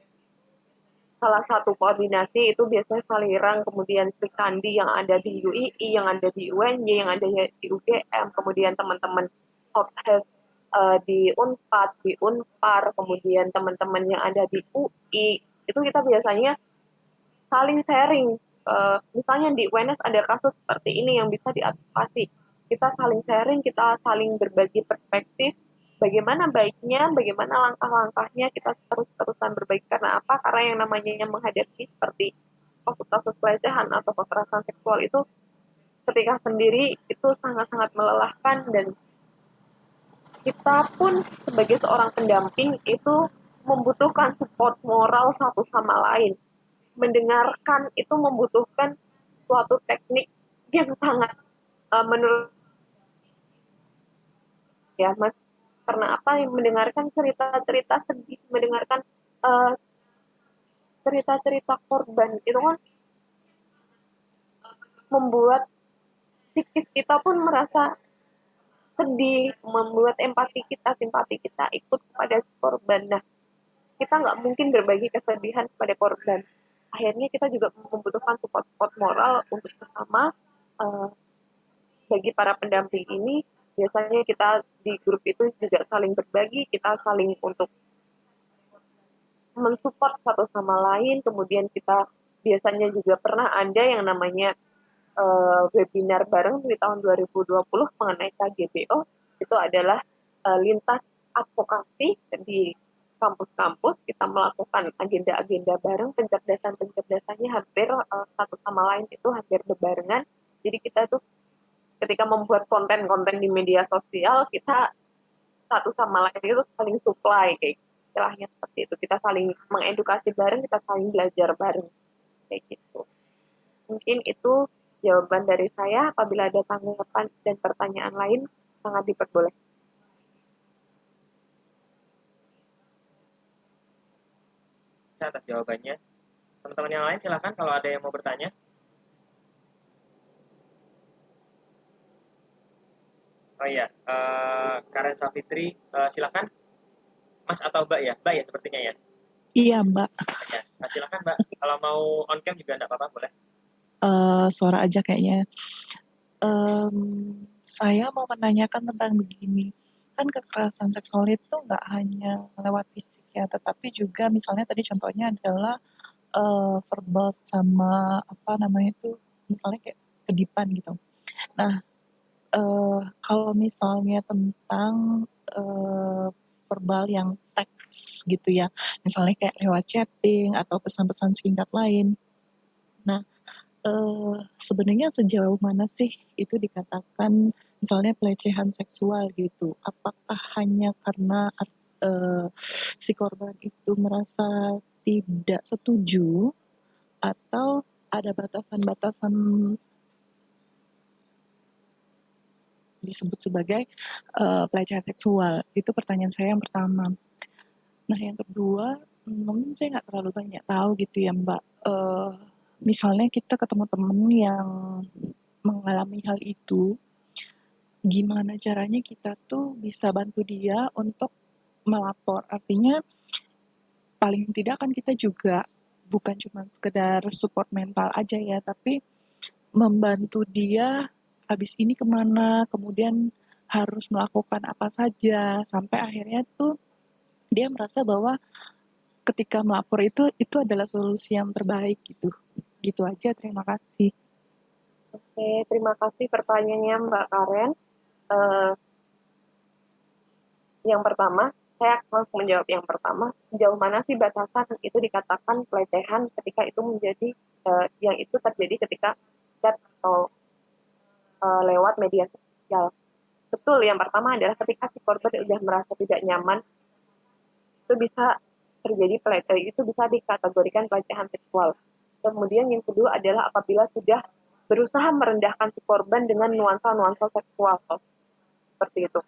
Speaker 1: salah satu koordinasi itu biasanya Salirang, kemudian Sri Kandi yang ada di UII, yang ada di UNY, yang ada di UGM, kemudian teman-teman Hophes di Unpad, di Unpar, kemudian teman-teman yang ada di UI, itu kita biasanya saling sharing. Misalnya di UNS ada kasus seperti ini yang bisa diadvokasi. Kita saling sharing, kita saling berbagi perspektif, bagaimana baiknya, bagaimana langkah-langkahnya, kita terus-terusan berbagi. Karena apa? Karena yang namanya menghadapi seperti kasus-kasus pelecehan atau kekerasan seksual itu ketika sendiri itu sangat-sangat melelahkan, dan kita pun sebagai seorang pendamping itu membutuhkan support moral satu sama lain. Mendengarkan itu membutuhkan suatu teknik yang sangat menurut ya Mas, karena apa, mendengarkan cerita-cerita sedih, mendengarkan uh, cerita-cerita korban itu kan membuat psikis kita pun merasa sedih, membuat simpati kita ikut kepada korban. Nah, kita nggak mungkin berbagi kesedihan kepada korban. Akhirnya kita juga membutuhkan support moral untuk bersama. uh, Bagi para pendamping ini, biasanya kita di grup itu juga saling berbagi, kita saling untuk mensupport satu sama lain, kemudian kita biasanya juga pernah ada yang namanya webinar bareng di tahun 2020 mengenai KGBO. Itu adalah lintas advokasi di kampus-kampus. Kita melakukan agenda-agenda bareng, pencerdasan-pencerdasannya hampir satu sama lain itu hampir berbarengan. Jadi kita tuh ketika membuat konten-konten di media sosial, kita satu sama lain itu saling supply, kayak istilahnya seperti itu. Kita saling mengedukasi bareng, kita saling belajar bareng, kayak gitu. Mungkin itu jawaban dari saya. Apabila ada tanggapan dan pertanyaan lain, sangat diperbolehkan.
Speaker 2: Saya atas jawabannya. Teman-teman yang lain silakan kalau ada yang mau bertanya. Oh iya, Karen Savitri, silakan. Mas atau Mbak ya? Mbak ya sepertinya ya.
Speaker 3: Iya, Mbak.
Speaker 2: Ya, silakan Mbak. Kalau mau on cam juga enggak apa-apa, boleh.
Speaker 3: Suara aja kayaknya. Saya mau menanyakan tentang begini. Kan kekerasan seksual itu nggak hanya lewat fisik ya, tetapi juga misalnya tadi contohnya adalah verbal sama apa namanya itu, misalnya kayak kedipan gitu. Nah, kalau misalnya tentang verbal yang teks gitu ya, misalnya kayak lewat chatting atau pesan-pesan singkat lain. Nah, sebenarnya sejauh mana sih itu dikatakan misalnya pelecehan seksual gitu? Apakah hanya karena si korban itu merasa tidak setuju atau ada batasan-batasan disebut sebagai pelecehan seksual? Itu pertanyaan saya yang pertama. Nah, yang kedua, mungkin saya nggak terlalu banyak tahu gitu ya, Mbak. Misalnya kita ketemu temen yang mengalami hal itu, gimana caranya kita tuh bisa bantu dia untuk melapor. Artinya paling tidak kan kita juga bukan cuma sekedar support mental aja ya, tapi membantu dia habis ini kemana, kemudian harus melakukan apa saja, sampai akhirnya tuh dia merasa bahwa ketika melapor itu adalah solusi yang terbaik gitu. Gitu aja, terima kasih.
Speaker 1: Oke, terima kasih pertanyaannya Mbak Karen. Uh, yang pertama, saya langsung menjawab yang pertama. Sejauh mana sih batasan itu dikatakan pelecehan ketika itu menjadi yang itu terjadi ketika chat atau lewat media sosial. Betul, yang pertama adalah ketika si korban sudah merasa tidak nyaman, itu bisa terjadi pelecehan, itu bisa dikategorikan pelecehan seksual. Kemudian yang kedua adalah apabila sudah berusaha merendahkan si korban dengan nuansa-nuansa seksual, seperti itu.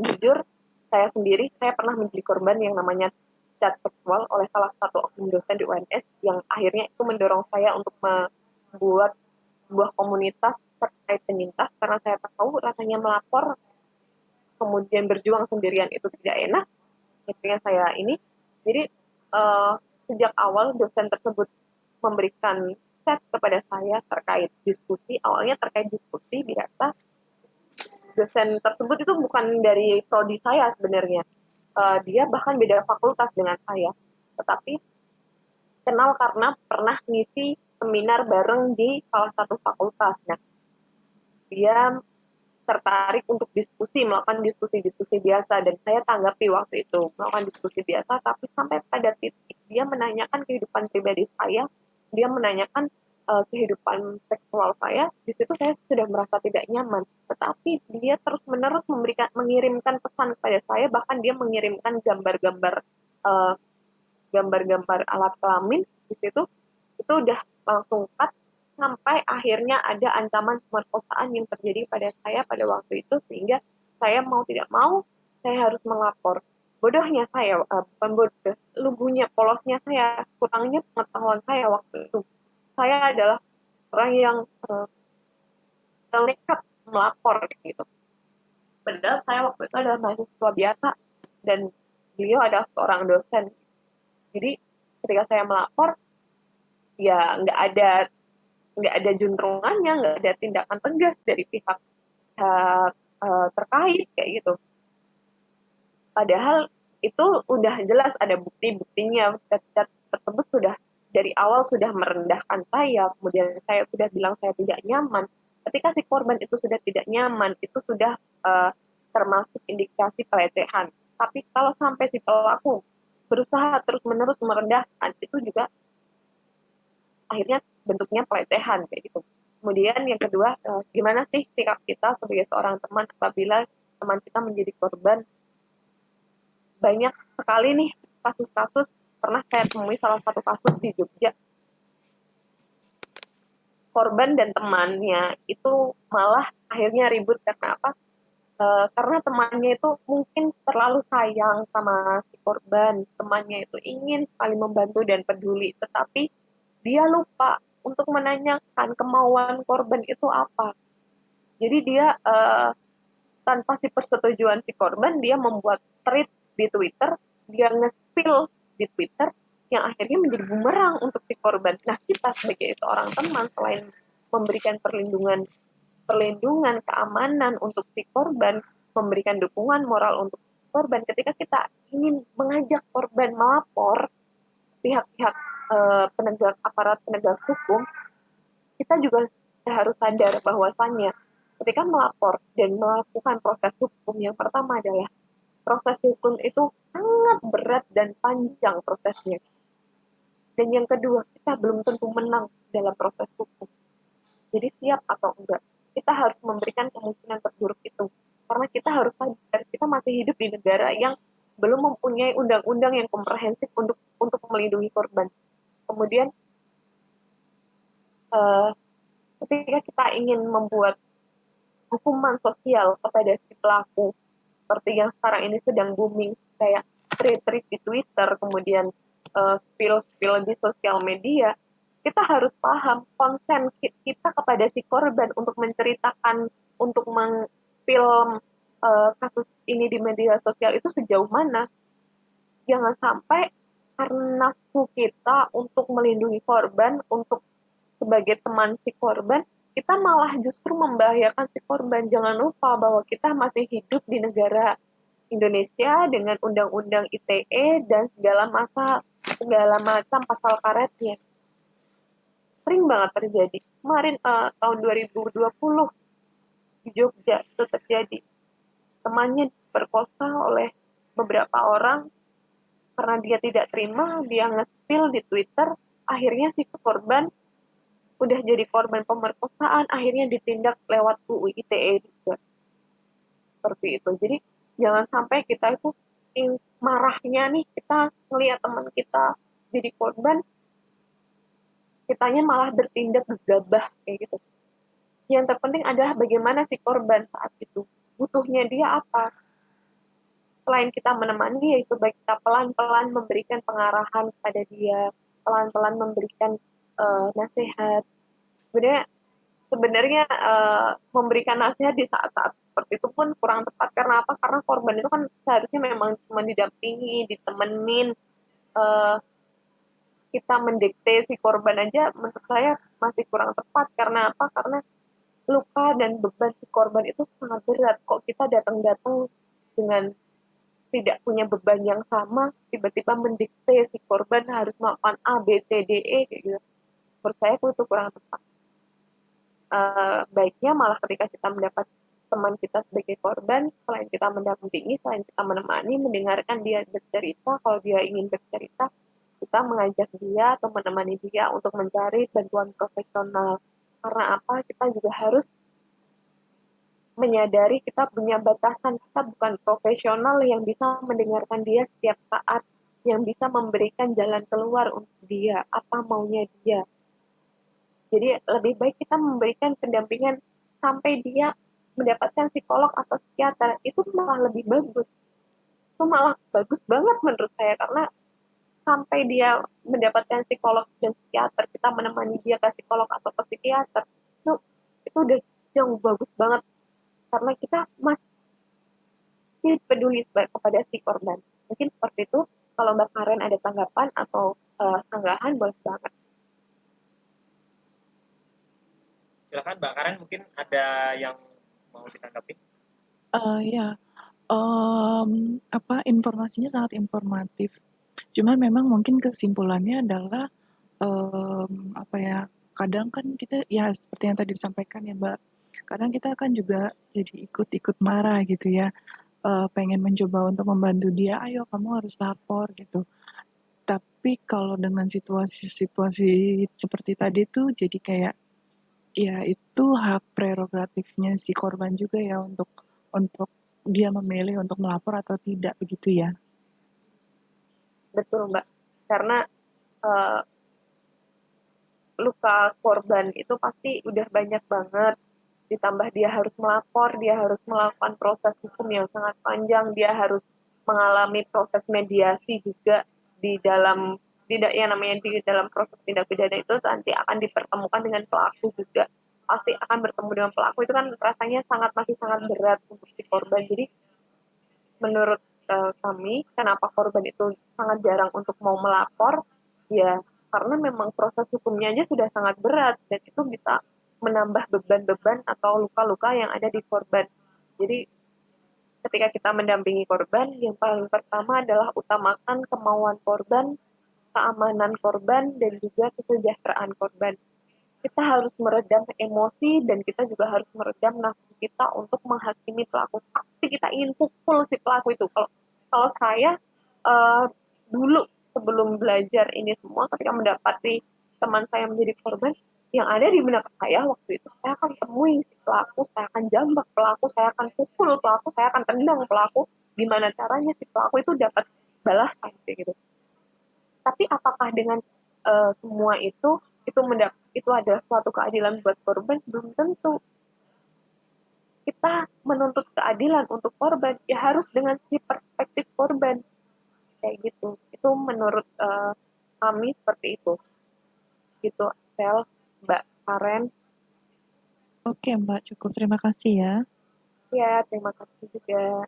Speaker 1: Jujur, saya sendiri, saya pernah menjadi korban yang namanya chat seksual oleh salah satu oknum dosen di UNS yang akhirnya itu mendorong saya untuk membuat sebuah komunitas terkait penyintas karena saya tahu rasanya melapor kemudian berjuang sendirian itu tidak enak. Akhirnya saya ini, jadi sejak awal dosen tersebut memberikan chat kepada saya terkait diskusi, awalnya terkait diskusi biasa. Dosen tersebut itu bukan dari prodi saya sebenarnya. Dia bahkan beda fakultas dengan saya. Tetapi kenal karena pernah ngisi seminar bareng di salah satu fakultas. Nah, dia tertarik untuk diskusi, melakukan diskusi-diskusi biasa, dan saya tanggapi waktu itu, melakukan diskusi biasa, tapi sampai pada titik dia menanyakan kehidupan pribadi saya, dia menanyakan kehidupan seksual saya, di situ saya sudah merasa tidak nyaman, tetapi dia terus-menerus mengirimkan pesan kepada saya, bahkan dia mengirimkan gambar-gambar gambar-gambar alat kelamin, di situ itu udah langsung cut, sampai akhirnya ada ancaman pemerkosaan yang terjadi pada saya pada waktu itu, sehingga saya mau tidak mau saya harus melapor. Bodohnya saya, bukan bodoh, lugunya, polosnya saya, kurangnya pengetahuan saya waktu itu. Saya adalah orang yang nekat melapor gitu. Padahal saya waktu itu adalah mahasiswa biasa dan beliau adalah seorang dosen. Jadi ketika saya melapor, ya nggak ada juntrungannya, nggak ada tindakan tegas dari pihak terkait kayak gitu. Padahal itu udah jelas ada bukti-buktinya, chat-chat tersebut sudah dari awal sudah merendahkan saya, kemudian saya sudah bilang saya tidak nyaman. Ketika si korban itu sudah tidak nyaman, itu sudah termasuk indikasi pelecehan. Tapi kalau sampai si pelaku berusaha terus-menerus merendahkan, itu juga akhirnya bentuknya pelecehan kayak gitu. Kemudian yang kedua, gimana sih sikap kita sebagai seorang teman apabila teman kita menjadi korban? Banyak sekali nih kasus-kasus, pernah saya temui salah satu kasus di Jogja. Korban dan temannya itu malah akhirnya ribut karena apa? Karena temannya itu mungkin terlalu sayang sama si korban. Temannya itu ingin sekali membantu dan peduli, tetapi dia lupa untuk menanyakan kemauan korban itu apa. Jadi dia tanpa si persetujuan si korban, dia membuat thread di Twitter, dia nge-spill di Twitter, yang akhirnya menjadi bumerang untuk si korban. Nah, kita sebagai seorang teman, selain memberikan perlindungan, keamanan untuk si korban, memberikan dukungan moral untuk korban, ketika kita ingin mengajak korban melapor, pihak-pihak aparat penegak hukum, kita juga harus sadar bahwasannya ketika melapor dan melakukan proses hukum, yang pertama adalah proses hukum itu sangat berat dan panjang prosesnya. Dan yang kedua, kita belum tentu menang dalam proses hukum. Jadi siap atau enggak, kita harus memberikan kemungkinan terburuk itu. Karena kita harus sadar, kita masih hidup di negara yang belum mempunyai undang-undang yang komprehensif untuk melindungi korban. Kemudian ketika kita ingin membuat hukuman sosial kepada si pelaku, seperti yang sekarang ini sedang booming, kayak tweet di Twitter, kemudian spill di sosial media, kita harus paham konsen kita kepada si korban untuk menceritakan, untuk mengfilm kasus ini di media sosial itu sejauh mana. Jangan sampai karena nafsu kita untuk melindungi korban, untuk sebagai teman si korban, kita malah justru membahayakan si korban. Jangan lupa bahwa kita masih hidup di negara Indonesia dengan undang-undang ITE dan segala macam pasal karetnya. Sering banget terjadi. Kemarin tahun 2020 di Jogja itu terjadi. Temannya diperkosa oleh beberapa orang karena dia tidak terima, dia nge-spill di Twitter, akhirnya si korban udah jadi korban pemerkosaan, akhirnya ditindak lewat UU ITE juga. Seperti itu. Jadi jangan sampai kita itu marahnya nih, kita melihat teman kita jadi korban, kitanya malah bertindak gegabah kayak gitu. Yang terpenting adalah bagaimana si korban saat itu. Butuhnya dia apa? Selain kita menemani, yaitu baik kita pelan-pelan memberikan pengarahan kepada dia, pelan-pelan memberikan nasihat. Sebenarnya memberikan nasihat di saat-saat seperti itu pun kurang tepat. Karena apa? Karena korban itu kan seharusnya memang cuma didampingi, ditemenin. Kita mendikte si korban aja menurut saya masih kurang tepat. Karena apa? Karena luka dan beban si korban itu sangat berat. Kok kita datang-datang dengan tidak punya beban yang sama, tiba-tiba mendikte si korban harus melakukan A, B, C, D, E kayak gitu. Menurut saya itu kurang tepat. Baiknya malah ketika kita mendapat teman kita sebagai korban, selain kita mendampingi, selain kita menemani, mendengarkan dia bercerita, kalau dia ingin bercerita, kita mengajak dia atau menemani dia untuk mencari bantuan profesional. Karena apa? Kita juga harus menyadari kita punya batasan, kita bukan profesional yang bisa mendengarkan dia setiap saat, yang bisa memberikan jalan keluar untuk dia, apa maunya dia. Jadi lebih baik kita memberikan pendampingan sampai dia mendapatkan psikolog atau psikiater, itu malah lebih bagus. Itu malah bagus banget menurut saya, karena sampai dia mendapatkan psikolog dan psikiater, kita menemani dia ke psikolog atau ke psikiater, itu udah jauh bagus banget. Karena kita masih peduli kepada si korban. Mungkin seperti itu. Kalau Mbak Karen ada tanggapan atau sanggahan, boleh banget.
Speaker 2: Silakan Mbak Karen, mungkin ada yang mau ditanggapi?
Speaker 3: Ya, informasinya sangat informatif. Cuman memang mungkin kesimpulannya adalah apa ya, kadang kan kita ya seperti yang tadi disampaikan ya Mbak, kadang kita kan juga jadi ikut-ikut marah gitu ya, pengen mencoba untuk membantu dia, "Ayo kamu harus lapor," gitu. Tapi kalau dengan situasi-situasi seperti tadi tuh jadi kayak, ya itu hak prerogatifnya si korban juga ya untuk dia memilih untuk melapor atau tidak, begitu ya?
Speaker 1: Betul, Mbak. Karena uh, luka korban itu pasti udah banyak banget. Ditambah dia harus melapor, dia harus melakukan proses hukum yang sangat panjang, dia harus mengalami proses mediasi juga di dalam tidak ya namanya di dalam proses tindak pidana itu nanti akan dipertemukan dengan pelaku juga, pasti akan bertemu dengan pelaku, itu kan rasanya masih sangat berat untuk si korban. Jadi menurut kami, kenapa korban itu sangat jarang untuk mau melapor, ya karena memang proses hukumnya aja sudah sangat berat, dan itu bisa menambah beban-beban atau luka-luka yang ada di korban. Jadi ketika kita mendampingi korban, yang paling pertama adalah utamakan kemauan korban, keamanan korban, dan juga kesejahteraan korban. Kita harus meredam emosi dan kita juga harus meredam nafsu kita untuk menghakimi pelaku. Pasti kita ingin pukul si pelaku itu. Kalau kalau saya uh, dulu sebelum belajar ini semua, ketika mendapati teman saya menjadi korban, yang ada di benak saya waktu itu, saya akan temui si pelaku, saya akan jambak pelaku, saya akan pukul pelaku, saya akan tendang pelaku. Gimana caranya si pelaku itu dapat balasan gitu. Tapi apakah dengan semua itu adalah suatu keadilan buat korban? Belum tentu. Kita menuntut keadilan untuk korban ya harus dengan si perspektif korban kayak gitu. Itu menurut kami seperti itu. Gitu, Sel, Mbak Karen.
Speaker 3: Oke Mbak, cukup terima kasih ya.
Speaker 1: Ya, terima kasih juga.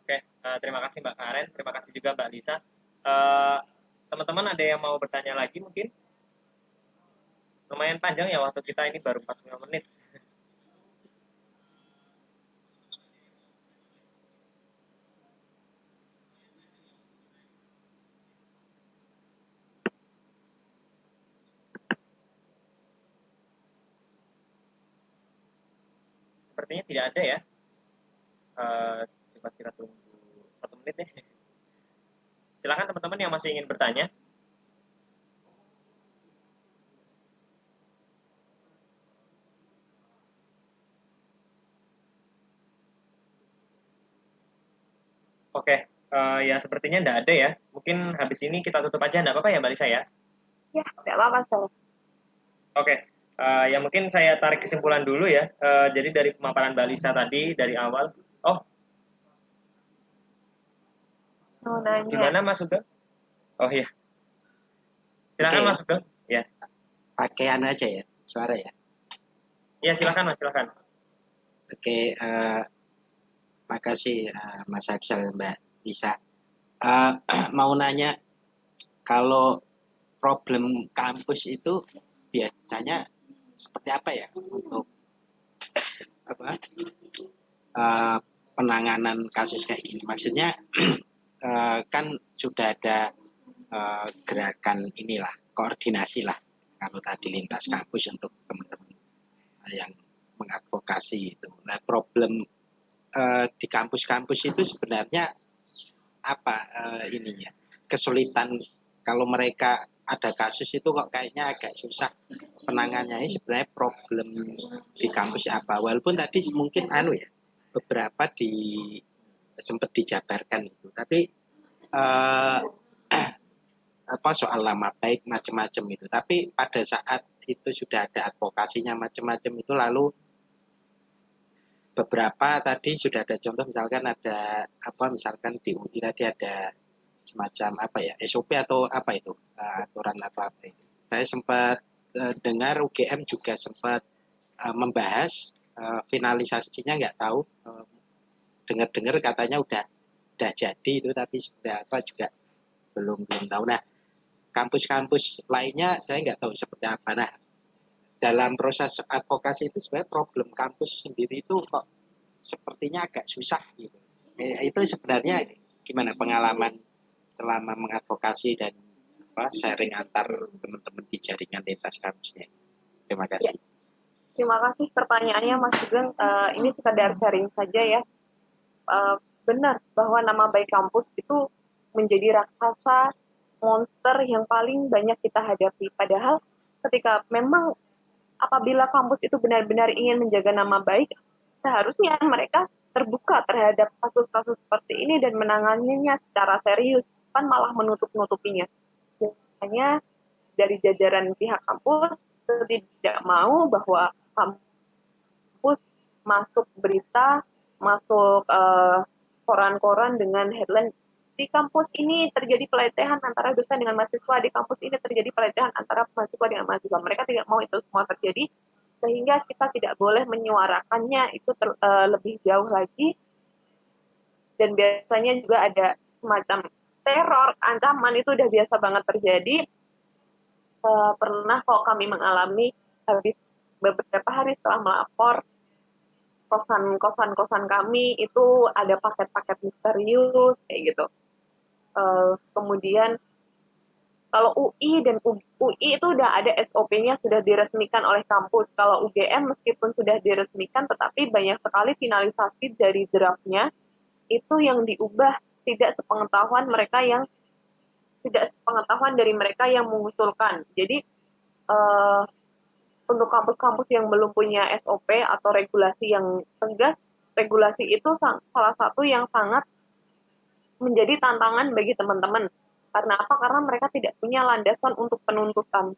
Speaker 2: Oke, terima kasih Mbak Karen, terima kasih juga Mbak Lisa. Eh, Teman-teman ada yang mau bertanya lagi mungkin? Lumayan panjang ya waktu kita ini baru 45 menit. Sepertinya tidak ada ya. Coba kita tunggu 1 menit nih. Silakan teman-teman yang masih ingin bertanya. Oke, ya sepertinya tidak ada ya. Mungkin habis ini kita tutup aja, tidak apa-apa ya Mbak Lisa ya?
Speaker 1: Ya, tidak apa-apa, Sel.
Speaker 2: Oke, ya mungkin saya tarik kesimpulan dulu ya. Jadi dari pemaparan Mbak Lisa tadi dari awal, oh
Speaker 1: Mau nanya.
Speaker 2: gimana Mas Sugeng? Oh iya, silakan
Speaker 4: Oke,
Speaker 2: Mas Sugeng. Ya,
Speaker 4: pakaian aja ya, suara ya.
Speaker 2: ya silakan Mas, silakan.
Speaker 4: Oke, makasih Mas Axel, Mbak Lisa. Mau nanya, kalau problem kampus itu biasanya seperti apa ya untuk apa penanganan kasus kayak gini? Maksudnya kan sudah ada gerakan inilah, koordinasi lah. Kalau tadi lintas kampus untuk teman-teman yang mengadvokasi itu. Nah, problem di kampus-kampus itu sebenarnya apa ininya? Kesulitan kalau mereka ada kasus itu kok kayaknya agak susah penanganannya. Sebenarnya problem di kampus apa? Walaupun tadi mungkin ya beberapa sempat dijabarkan itu, tapi eh, apa soal nama baik macam-macam itu. Tapi pada saat itu sudah ada advokasinya macam-macam itu, lalu beberapa tadi sudah ada contoh, misalkan ada misalkan di UI tadi ada semacam SOP atau apa itu aturan atau apa itu. Saya sempat dengar UGM juga sempat membahas, finalisasinya nggak tahu, dengar-dengar katanya udah jadi itu, tapi seperti apa juga belum tahu. Nah, kampus-kampus lainnya saya nggak tahu seperti apa. Nah, dalam proses advokasi itu sebenarnya problem kampus sendiri itu kok sepertinya agak susah gitu. Itu sebenarnya gimana pengalaman selama mengadvokasi dan sharing antar teman-teman di jaringan lintas kampusnya. Terima kasih.
Speaker 1: Ya, terima kasih pertanyaannya Mas Sugeng. Ini sekedar sharing saja ya. Benar bahwa nama baik kampus itu menjadi raksasa monster yang paling banyak kita hadapi. Padahal ketika memang apabila kampus itu benar-benar ingin menjaga nama baik, seharusnya mereka terbuka terhadap kasus-kasus seperti ini dan menanganinya secara serius, kan malah menutup-nutupinya. Biasanya dari jajaran pihak kampus tidak mau bahwa kampus masuk berita, masuk koran-koran dengan headline di kampus ini terjadi pelecehan antara dosen dengan mahasiswa, di kampus ini terjadi pelecehan antara mahasiswa dengan mahasiswa. Mereka tidak mau itu semua terjadi, sehingga kita tidak boleh menyuarakannya itu lebih jauh lagi. Dan biasanya juga ada semacam teror, ancaman, itu udah biasa banget terjadi. Pernah kok kami mengalami habis beberapa hari setelah melapor, kosan kami itu ada paket-paket misterius kayak gitu. Kemudian kalau UI dan UI itu udah ada SOP-nya, sudah diresmikan oleh kampus. Kalau UGM meskipun sudah diresmikan, tetapi banyak sekali finalisasi dari draftnya itu yang diubah tidak sepengetahuan dari mereka yang mengusulkan. Jadi untuk kampus-kampus yang belum punya SOP atau regulasi yang tegas, regulasi itu salah satu yang sangat menjadi tantangan bagi teman-teman. Karena apa? Karena mereka tidak punya landasan untuk penuntutan.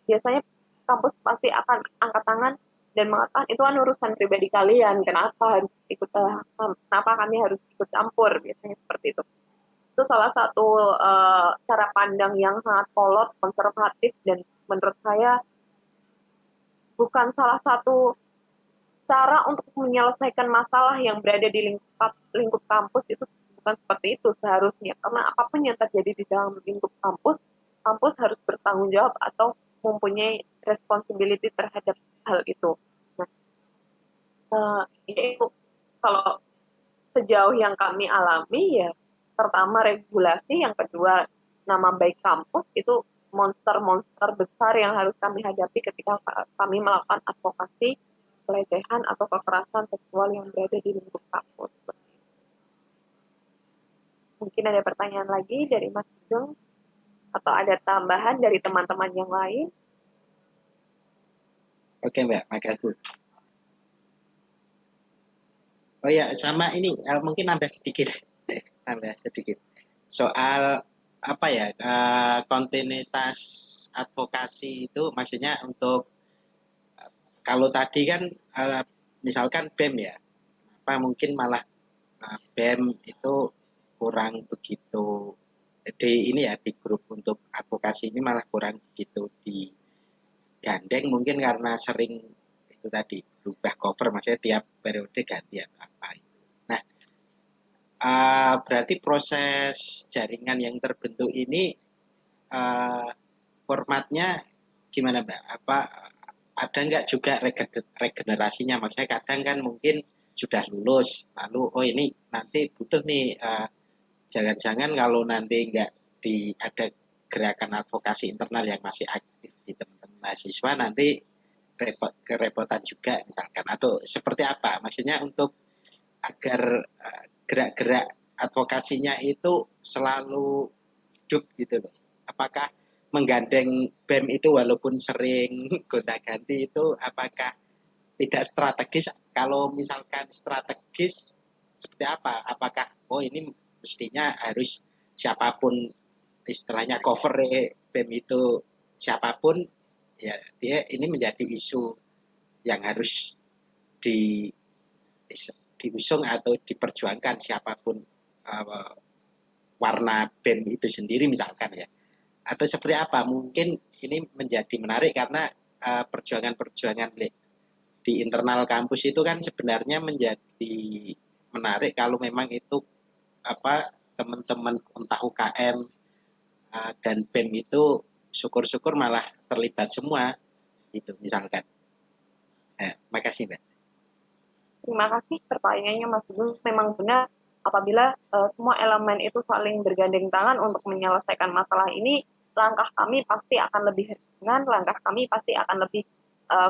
Speaker 1: Biasanya kampus pasti akan angkat tangan dan mengatakan itu kan urusan pribadi kalian, kenapa kami harus ikut campur, biasanya seperti itu. Itu salah satu cara pandang yang sangat kolot, konservatif, dan menurut saya bukan salah satu cara untuk menyelesaikan masalah yang berada di lingkup kampus. Itu bukan seperti itu seharusnya, karena apapun yang terjadi di dalam lingkup kampus harus bertanggung jawab atau mempunyai responsibility terhadap hal itu. Itu kalau sejauh yang kami alami ya, pertama regulasi, yang kedua nama baik kampus, itu monster-monster besar yang harus kami hadapi ketika kami melakukan advokasi pelecehan atau kekerasan seksual yang berada di lingkup kampus. Mungkin ada pertanyaan lagi dari Mas Sugeng atau ada tambahan dari teman-teman yang lain?
Speaker 4: Oke Mbak, makasih. Oh ya, sama ini mungkin tambah sedikit soal apa ya, kontinuitas advokasi itu, maksudnya untuk kalau tadi kan misalkan BEM ya, apa mungkin malah BEM itu kurang begitu di ini ya, di grup untuk advokasi ini malah kurang begitu digandeng, mungkin karena sering itu tadi berubah cover, maksudnya tiap periode ganti apa. Nah, berarti proses jaringan yang terbentuk ini formatnya gimana Mbak? Apa ada nggak juga regenerasinya? Maksudnya kadang kan mungkin sudah lulus, lalu oh ini nanti butuh nih, jangan-jangan kalau nanti nggak ada gerakan advokasi internal yang masih aktif di teman-teman mahasiswa, nanti kerepotan juga misalkan, atau seperti apa? Maksudnya untuk agar gerak-gerak advokasinya itu selalu hidup gitu loh. Apakah menggandeng BEM itu walaupun sering gonta-ganti itu apakah tidak strategis? Kalau misalkan strategis seperti apa? Apakah ini mestinya harus siapapun, istilahnya cover BEM itu siapapun ya, dia ini menjadi isu yang harus diusung atau diperjuangkan siapapun warna BEM itu sendiri misalkan ya, atau seperti apa? Mungkin ini menjadi menarik karena perjuangan-perjuangan di internal kampus itu kan sebenarnya menjadi menarik kalau memang itu teman-teman entah UKM dan BEM itu syukur-syukur malah terlibat semua itu misalkan. Makasih Mbak.
Speaker 1: Terima kasih pertanyaannya Mas Sugeng. Memang benar apabila semua elemen itu saling bergandeng tangan untuk menyelesaikan masalah ini, langkah kami pasti akan lebih ringan, langkah kami pasti akan lebih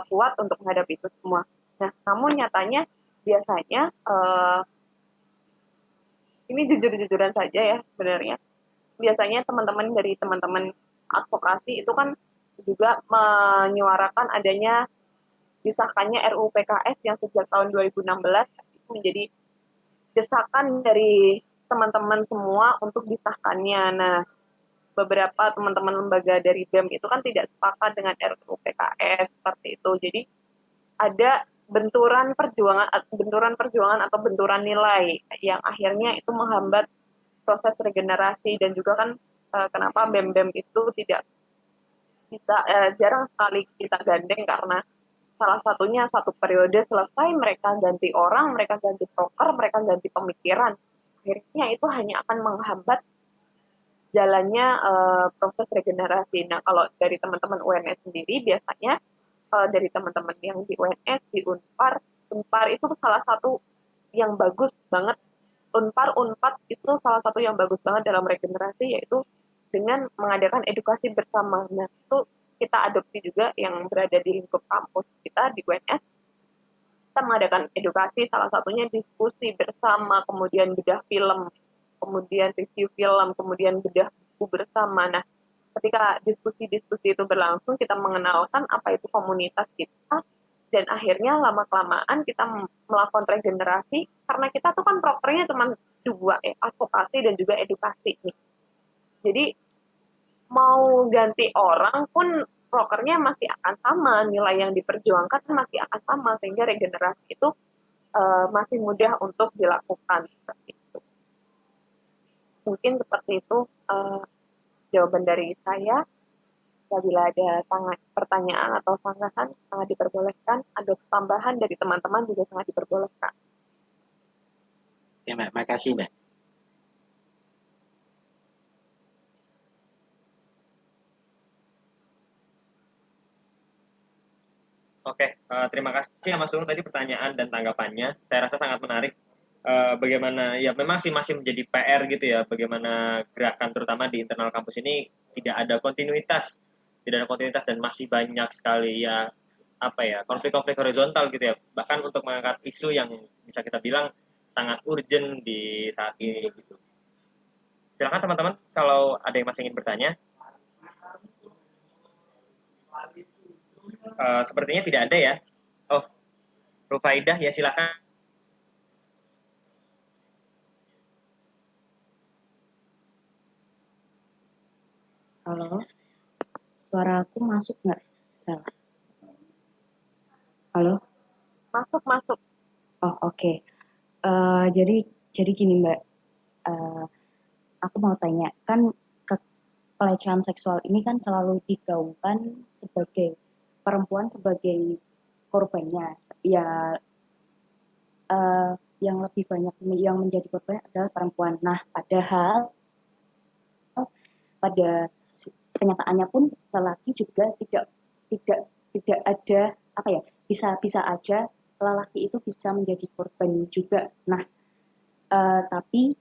Speaker 1: kuat untuk menghadapi itu semua. Nah, namun nyatanya biasanya ini jujur-jujuran saja ya sebenarnya. Biasanya teman-teman dari teman-teman advokasi itu kan juga menyuarakan adanya disahkannya RUU PKS yang sejak tahun 2016 itu menjadi desakan dari teman-teman semua untuk disahkannya. Nah, beberapa teman-teman lembaga dari BEM itu kan tidak sepakat dengan RUU PKS seperti itu. Jadi ada benturan perjuangan atau benturan nilai yang akhirnya itu menghambat proses regenerasi, dan juga kan kenapa BEM-BEM itu tidak bisa jarang sekali kita gandeng karena salah satunya satu periode selesai mereka ganti orang, mereka ganti broker, mereka ganti pemikiran. Akhirnya itu hanya akan menghambat jalannya proses regenerasi. Nah, kalau dari teman-teman UNS sendiri biasanya dari teman-teman yang di UNS, di Unpar, Unpar itu salah satu yang bagus banget. Unpad itu salah satu yang bagus banget dalam regenerasi, yaitu dengan mengadakan edukasi bersama. Nah, itu kita adopsi juga yang berada di lingkup kampus kita di UNS. Kita mengadakan edukasi, salah satunya diskusi bersama, kemudian bedah film, kemudian review film, kemudian bedah buku bersama. Nah, ketika diskusi-diskusi itu berlangsung, kita mengenalkan apa itu komunitas kita, dan akhirnya lama-kelamaan kita melakukan regenerasi, karena kita tuh kan prokernya cuma dua, advokasi dan juga edukasi nih. Jadi mau ganti orang pun prokernya masih akan sama, nilai yang diperjuangkan masih akan sama, sehingga regenerasi itu masih mudah untuk dilakukan. Seperti itu. Mungkin seperti itu jawaban dari saya. Apabila ada pertanyaan atau sanggahan, sangat diperbolehkan. Ada tambahan dari teman-teman juga sangat diperbolehkan.
Speaker 4: Ya, Mbak. Makasih, Mbak.
Speaker 2: Oke, terima kasih ya Mas Ung tadi pertanyaan dan tanggapannya. Saya rasa sangat menarik. Bagaimana ya memang sih masih menjadi PR gitu ya, bagaimana gerakan terutama di internal kampus ini tidak ada kontinuitas, dan masih banyak sekali ya apa ya konflik-konflik horizontal gitu ya, bahkan untuk mengangkat isu yang bisa kita bilang sangat urgent di saat ini gitu. Silakan teman-teman kalau ada yang masih ingin bertanya. Sepertinya tidak ada ya. Oh, Rufaidah ya silakan.
Speaker 5: Halo, suara aku masuk nggak? Salah. Halo?
Speaker 1: Masuk.
Speaker 5: Oh, oke. Jadi gini Mbak, aku mau tanya, kan pelecehan seksual ini kan selalu digaungkan sebagai perempuan sebagai korbannya. Ya, yang lebih banyak yang menjadi korban adalah perempuan. Nah, padahal pada kenyataannya pun lelaki juga tidak ada apa ya, bisa aja lelaki itu bisa menjadi korban juga. Nah, tapi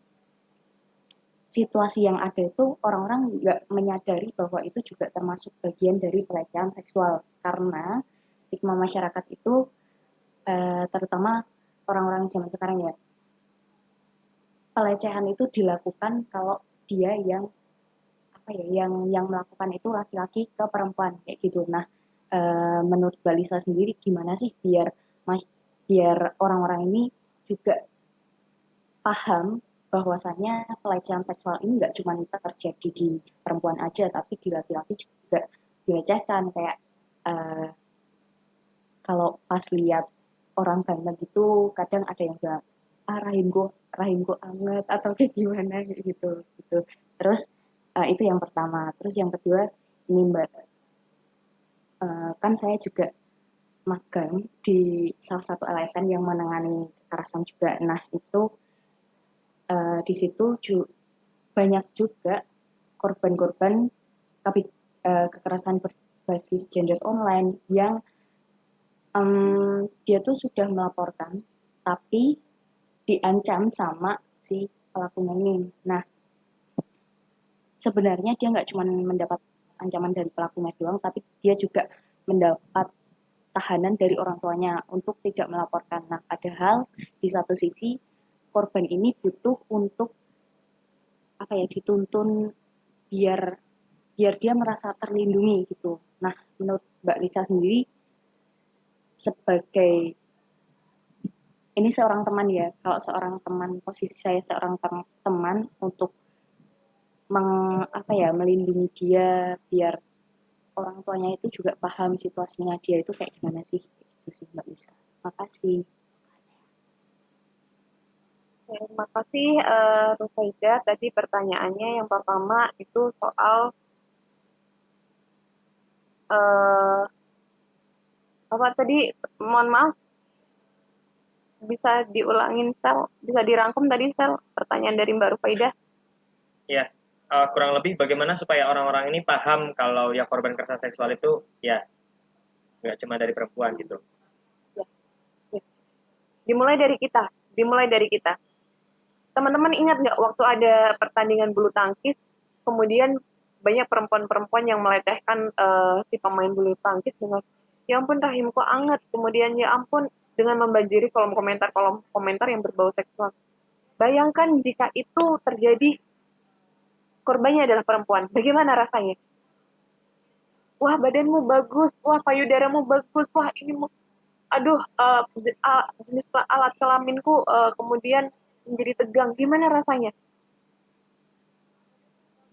Speaker 5: situasi yang ada itu orang-orang nggak menyadari bahwa itu juga termasuk bagian dari pelecehan seksual, karena stigma masyarakat itu terutama orang-orang zaman sekarang ya, pelecehan itu dilakukan kalau dia yang apa ya, yang melakukan itu laki-laki ke perempuan kayak gitu. Nah, menurut Mbak Lisa sendiri gimana sih biar orang-orang ini juga paham bahwasannya pelecehan seksual ini nggak cuma terjadi di perempuan aja, tapi di laki-laki juga dilecehkan. Kayak kalau pas lihat orang ganteng gitu, kadang ada yang bilang, rahimku anget atau kayak gimana gitu. Terus itu yang pertama. Terus yang kedua, ini Mbak, kan saya juga magang di salah satu LSM yang menangani kekerasan juga. Nah, itu di situ banyak juga korban-korban kekerasan berbasis gender online yang dia tuh sudah melaporkan, tapi diancam sama si pelakunya ini. Nah, sebenarnya dia nggak cuma mendapat ancaman dari pelakunya doang, tapi dia juga mendapat tahanan dari orang tuanya untuk tidak melaporkan. Nah, padahal di satu sisi korban ini butuh untuk dituntun biar dia merasa terlindungi gitu. Nah, menurut Mbak Lisa sendiri sebagai ini seorang teman ya, kalau seorang teman, posisi saya seorang teman untuk melindungi dia biar orang tuanya itu juga paham situasinya dia itu kayak gimana sih, gitu sih Mbak Lisa. Makasih.
Speaker 1: Terima kasih Rufaida. Tadi pertanyaannya yang pertama itu soal apa tadi? Mohon maaf, bisa diulangin Sel? Bisa dirangkum tadi Sel pertanyaan dari Mbak Rufaida?
Speaker 2: Ya, kurang lebih bagaimana supaya orang-orang ini paham kalau ya korban kekerasan seksual itu ya nggak cuma dari perempuan gitu.
Speaker 1: Ya, ya. Dimulai dari kita. Teman-teman ingat nggak waktu ada pertandingan bulu tangkis, kemudian banyak perempuan-perempuan yang melecehkan si pemain bulu tangkis dengan ya ampun rahimku anget, kemudian ya ampun dengan membanjiri kolom komentar yang berbau seksual. Bayangkan jika itu terjadi, korbannya adalah perempuan, bagaimana rasanya? Wah badanmu bagus, wah payudaramu bagus, wah ini aduh jenis alat kelaminku kemudian menjadi tegang, gimana rasanya?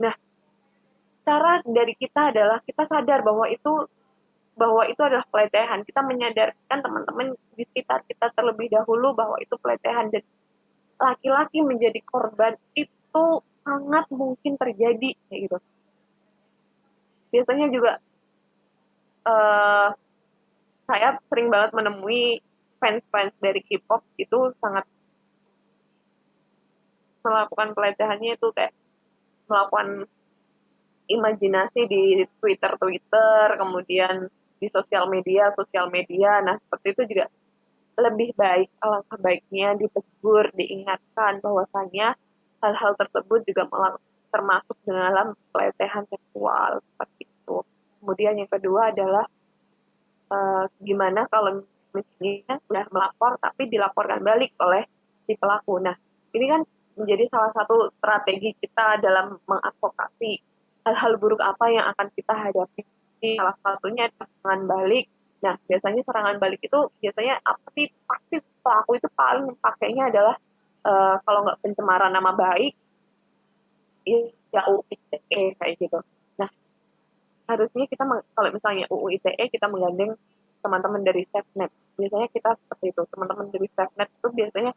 Speaker 1: Nah, cara dari kita adalah kita sadar bahwa itu adalah pelecehan. Kita menyadarkan teman-teman di sekitar kita terlebih dahulu bahwa itu pelecehan, dan laki-laki menjadi korban itu sangat mungkin terjadi kayak gitu. Biasanya juga saya sering banget menemui fans-fans dari K-pop itu sangat melakukan pelecehannya itu kayak melakukan imajinasi di Twitter, kemudian di sosial media. Nah, seperti itu juga lebih baik, alangkah baiknya ditegur, diingatkan bahwasanya hal-hal tersebut juga termasuk dalam pelecehan seksual seperti itu. Kemudian yang kedua adalah gimana kalau misalnya sudah melapor tapi dilaporkan balik oleh si pelaku. Nah, ini kan menjadi salah satu strategi kita dalam mengadvokasi hal-hal buruk apa yang akan kita hadapi. Salah satunya serangan balik. Nah, biasanya serangan balik itu biasanya apa sih? Pasti pelaku itu paling pakainya adalah kalau nggak pencemaran nama baik, ya UU ITE kayak gitu. Nah, harusnya kita kalau misalnya UU ITE kita menggandeng teman-teman dari SafeNet. Biasanya kita seperti itu. Teman-teman dari SafeNet itu biasanya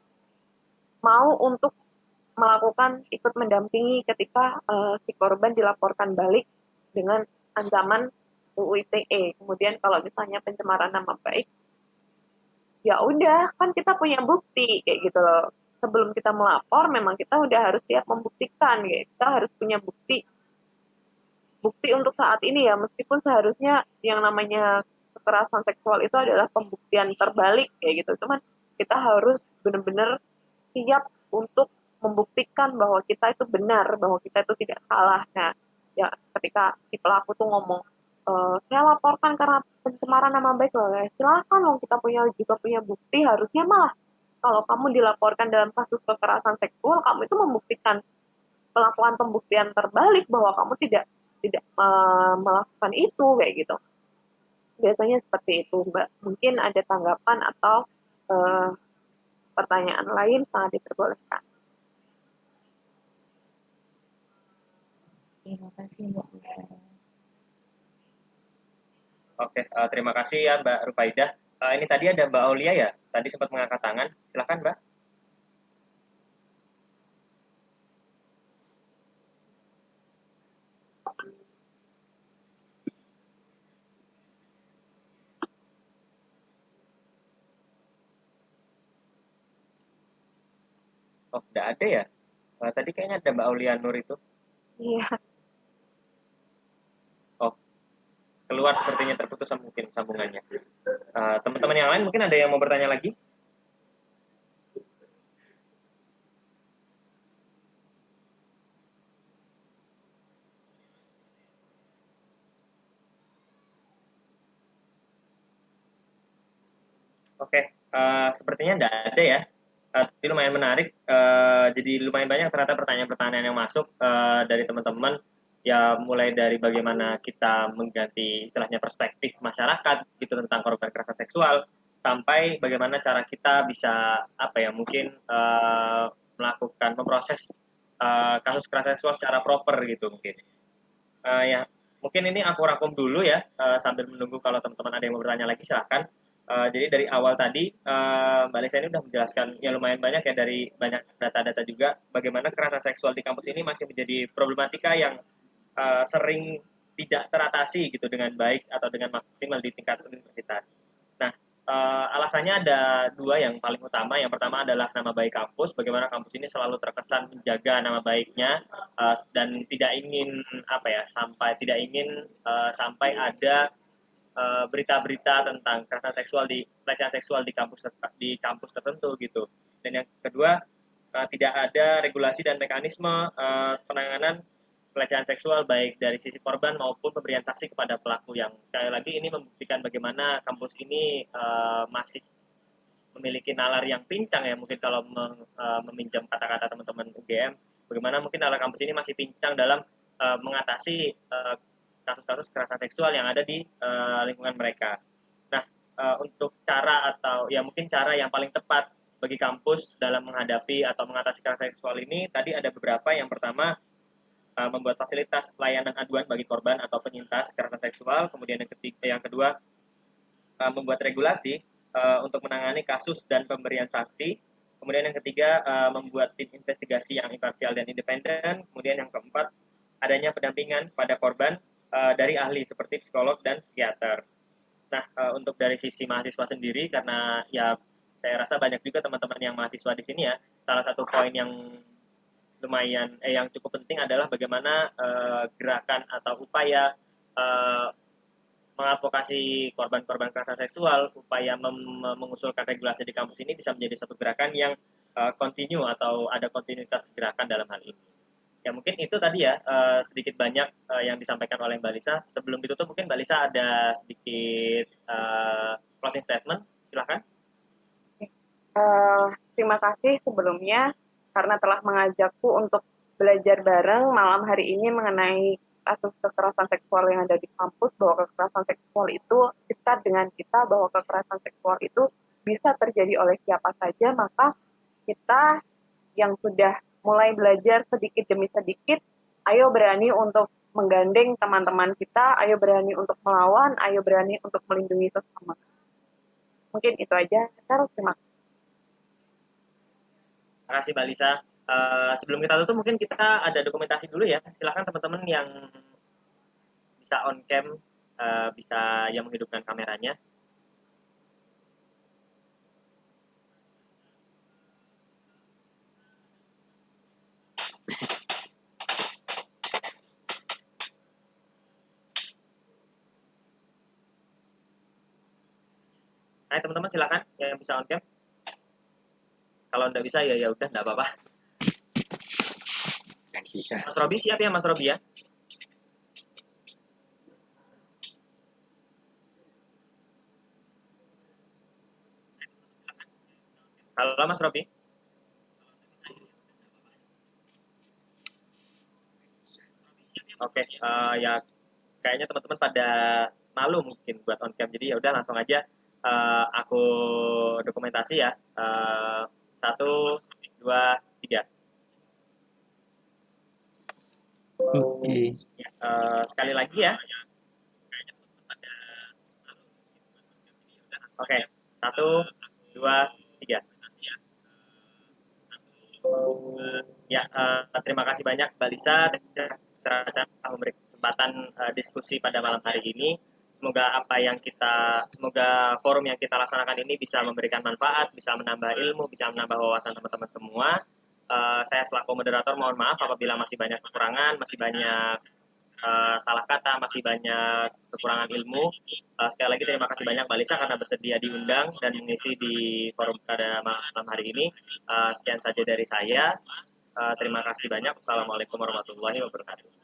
Speaker 1: mau untuk melakukan ikut mendampingi ketika si korban dilaporkan balik dengan ancaman UU ITE. Kemudian kalau misalnya pencemaran nama baik, ya udah kan kita punya bukti kayak gitu loh. Sebelum kita melapor memang kita udah harus siap membuktikan kayak. Kita harus punya bukti untuk saat ini ya, meskipun seharusnya yang namanya kekerasan seksual itu adalah pembuktian terbalik kayak gitu. Cuman kita harus benar-benar siap untuk membuktikan bahwa kita itu benar, bahwa kita itu tidak salah. Nah, ya ketika si pelaku tuh ngomong, saya laporkan karena pencemaran nama baik loh, ya silakan loh, kita juga punya bukti. Harusnya malah kalau kamu dilaporkan dalam kasus kekerasan seksual, kamu itu membuktikan, melakukan pembuktian terbalik bahwa kamu tidak tidak melakukan itu kayak gitu. Biasanya seperti itu, Mbak. Mungkin ada tanggapan atau pertanyaan lain, sangat diperbolehkan.
Speaker 5: Terima kasih Mbak Lisa.
Speaker 2: Oke, terima kasih ya Mbak Rufaidah. Ini tadi ada Mbak Aulia ya, tadi sempat mengangkat tangan. Silakan Mbak. Oh, tidak ada ya? Tadi kayaknya ada Mbak Aulia Nur itu.
Speaker 1: Iya.
Speaker 2: Oh, keluar sepertinya, terputus mungkin sambungannya. Teman-teman yang lain mungkin ada yang mau bertanya lagi? Oke, sepertinya enggak ada ya. Tapi lumayan menarik, jadi lumayan banyak ternyata pertanyaan-pertanyaan yang masuk, dari teman-teman, ya mulai dari bagaimana kita mengganti istilahnya perspektif masyarakat gitu tentang korban kekerasan seksual, sampai bagaimana cara kita bisa, apa ya, mungkin, memproses, kasus kekerasan seksual secara proper gitu mungkin. Ya mungkin ini aku rangkum dulu ya, sambil menunggu kalau teman-teman ada yang mau bertanya lagi silahkan. Jadi dari awal tadi, Mbak Lisa ini sudah menjelaskan ya lumayan banyak ya dari banyak data-data juga bagaimana kekerasan seksual di kampus ini masih menjadi problematika yang sering tidak teratasi gitu dengan baik atau dengan maksimal di tingkat universitas. Nah, alasannya ada dua yang paling utama. Yang pertama adalah nama baik kampus, bagaimana kampus ini selalu terkesan menjaga nama baiknya, dan tidak ingin apa ya tidak ingin sampai ada berita-berita tentang kekerasan seksual pelecehan seksual di kampus tertentu gitu. Dan yang kedua, tidak ada regulasi dan mekanisme penanganan pelecehan seksual baik dari sisi korban maupun pemberian saksi kepada pelaku, yang sekali lagi ini membuktikan bagaimana kampus ini masih memiliki nalar yang pincang ya, mungkin kalau meminjam kata-kata teman-teman UGM, bagaimana mungkin nalar kampus ini masih pincang dalam mengatasi kasus-kasus kekerasan seksual yang ada di lingkungan mereka. Nah, untuk cara atau ya mungkin cara yang paling tepat bagi kampus dalam menghadapi atau mengatasi kekerasan seksual ini tadi ada beberapa. Yang pertama, membuat fasilitas layanan aduan bagi korban atau penyintas kekerasan seksual. Kemudian yang kedua, membuat regulasi untuk menangani kasus dan pemberian saksi. Kemudian yang ketiga, membuat tim investigasi yang imparsial dan independen. Kemudian yang keempat, adanya pendampingan pada korban dari ahli seperti psikolog dan psikiater. Nah, untuk dari sisi mahasiswa sendiri, karena ya saya rasa banyak juga teman-teman yang mahasiswa di sini ya, salah satu poin yang yang cukup penting adalah bagaimana gerakan atau upaya mengadvokasi korban-korban kekerasan seksual, upaya mengusulkan regulasi di kampus ini bisa menjadi satu gerakan yang kontinu atau ada kontinuitas gerakan dalam hal ini. Ya mungkin itu tadi ya sedikit banyak yang disampaikan oleh Mbak Lisa. Sebelum ditutup mungkin Mbak Lisa ada sedikit closing statement, silakan.
Speaker 1: Terima kasih sebelumnya karena telah mengajakku untuk belajar bareng malam hari ini mengenai kasus kekerasan seksual yang ada di kampus, bahwa kekerasan seksual itu dekat dengan kita, bahwa kekerasan seksual itu bisa terjadi oleh siapa saja. Maka kita yang sudah mulai belajar sedikit demi sedikit, ayo berani untuk menggandeng teman-teman kita, ayo berani untuk melawan, ayo berani untuk melindungi sesama. Mungkin itu aja. Terima kasih.
Speaker 2: Terima kasih Mbak Lisa. Sebelum kita tutup mungkin kita ada dokumentasi dulu ya. Silakan teman-teman yang bisa on cam, bisa yang menghidupkan kameranya. Hai teman-teman, silakan yang bisa on cam. Kalau nggak bisa ya udah nggak apa-apa.
Speaker 4: Nggak bisa.
Speaker 2: Mas Robi siap ya Mas Robi ya? Halo Mas Robi. Oke, ya kayaknya teman-teman pada malu mungkin buat on cam, jadi ya udah langsung aja aku dokumentasi ya. 1, 2, 3.
Speaker 6: Oke.
Speaker 2: Ya, sekali lagi ya. Oke, 1, 2, 3. Ya, terima kasih banyak Mbak Lisa telah memberi kesempatan diskusi pada malam hari ini. Semoga forum yang kita laksanakan ini bisa memberikan manfaat, bisa menambah ilmu, bisa menambah wawasan teman-teman semua. Saya selaku moderator mohon maaf apabila masih banyak kekurangan, masih banyak salah kata, masih banyak kekurangan ilmu. Sekali lagi terima kasih banyak Mbak Lisa karena bersedia diundang dan mengisi di forum pada malam hari ini. Sekian saja dari saya. Terima kasih banyak. Wassalamualaikum warahmatullahi wabarakatuh.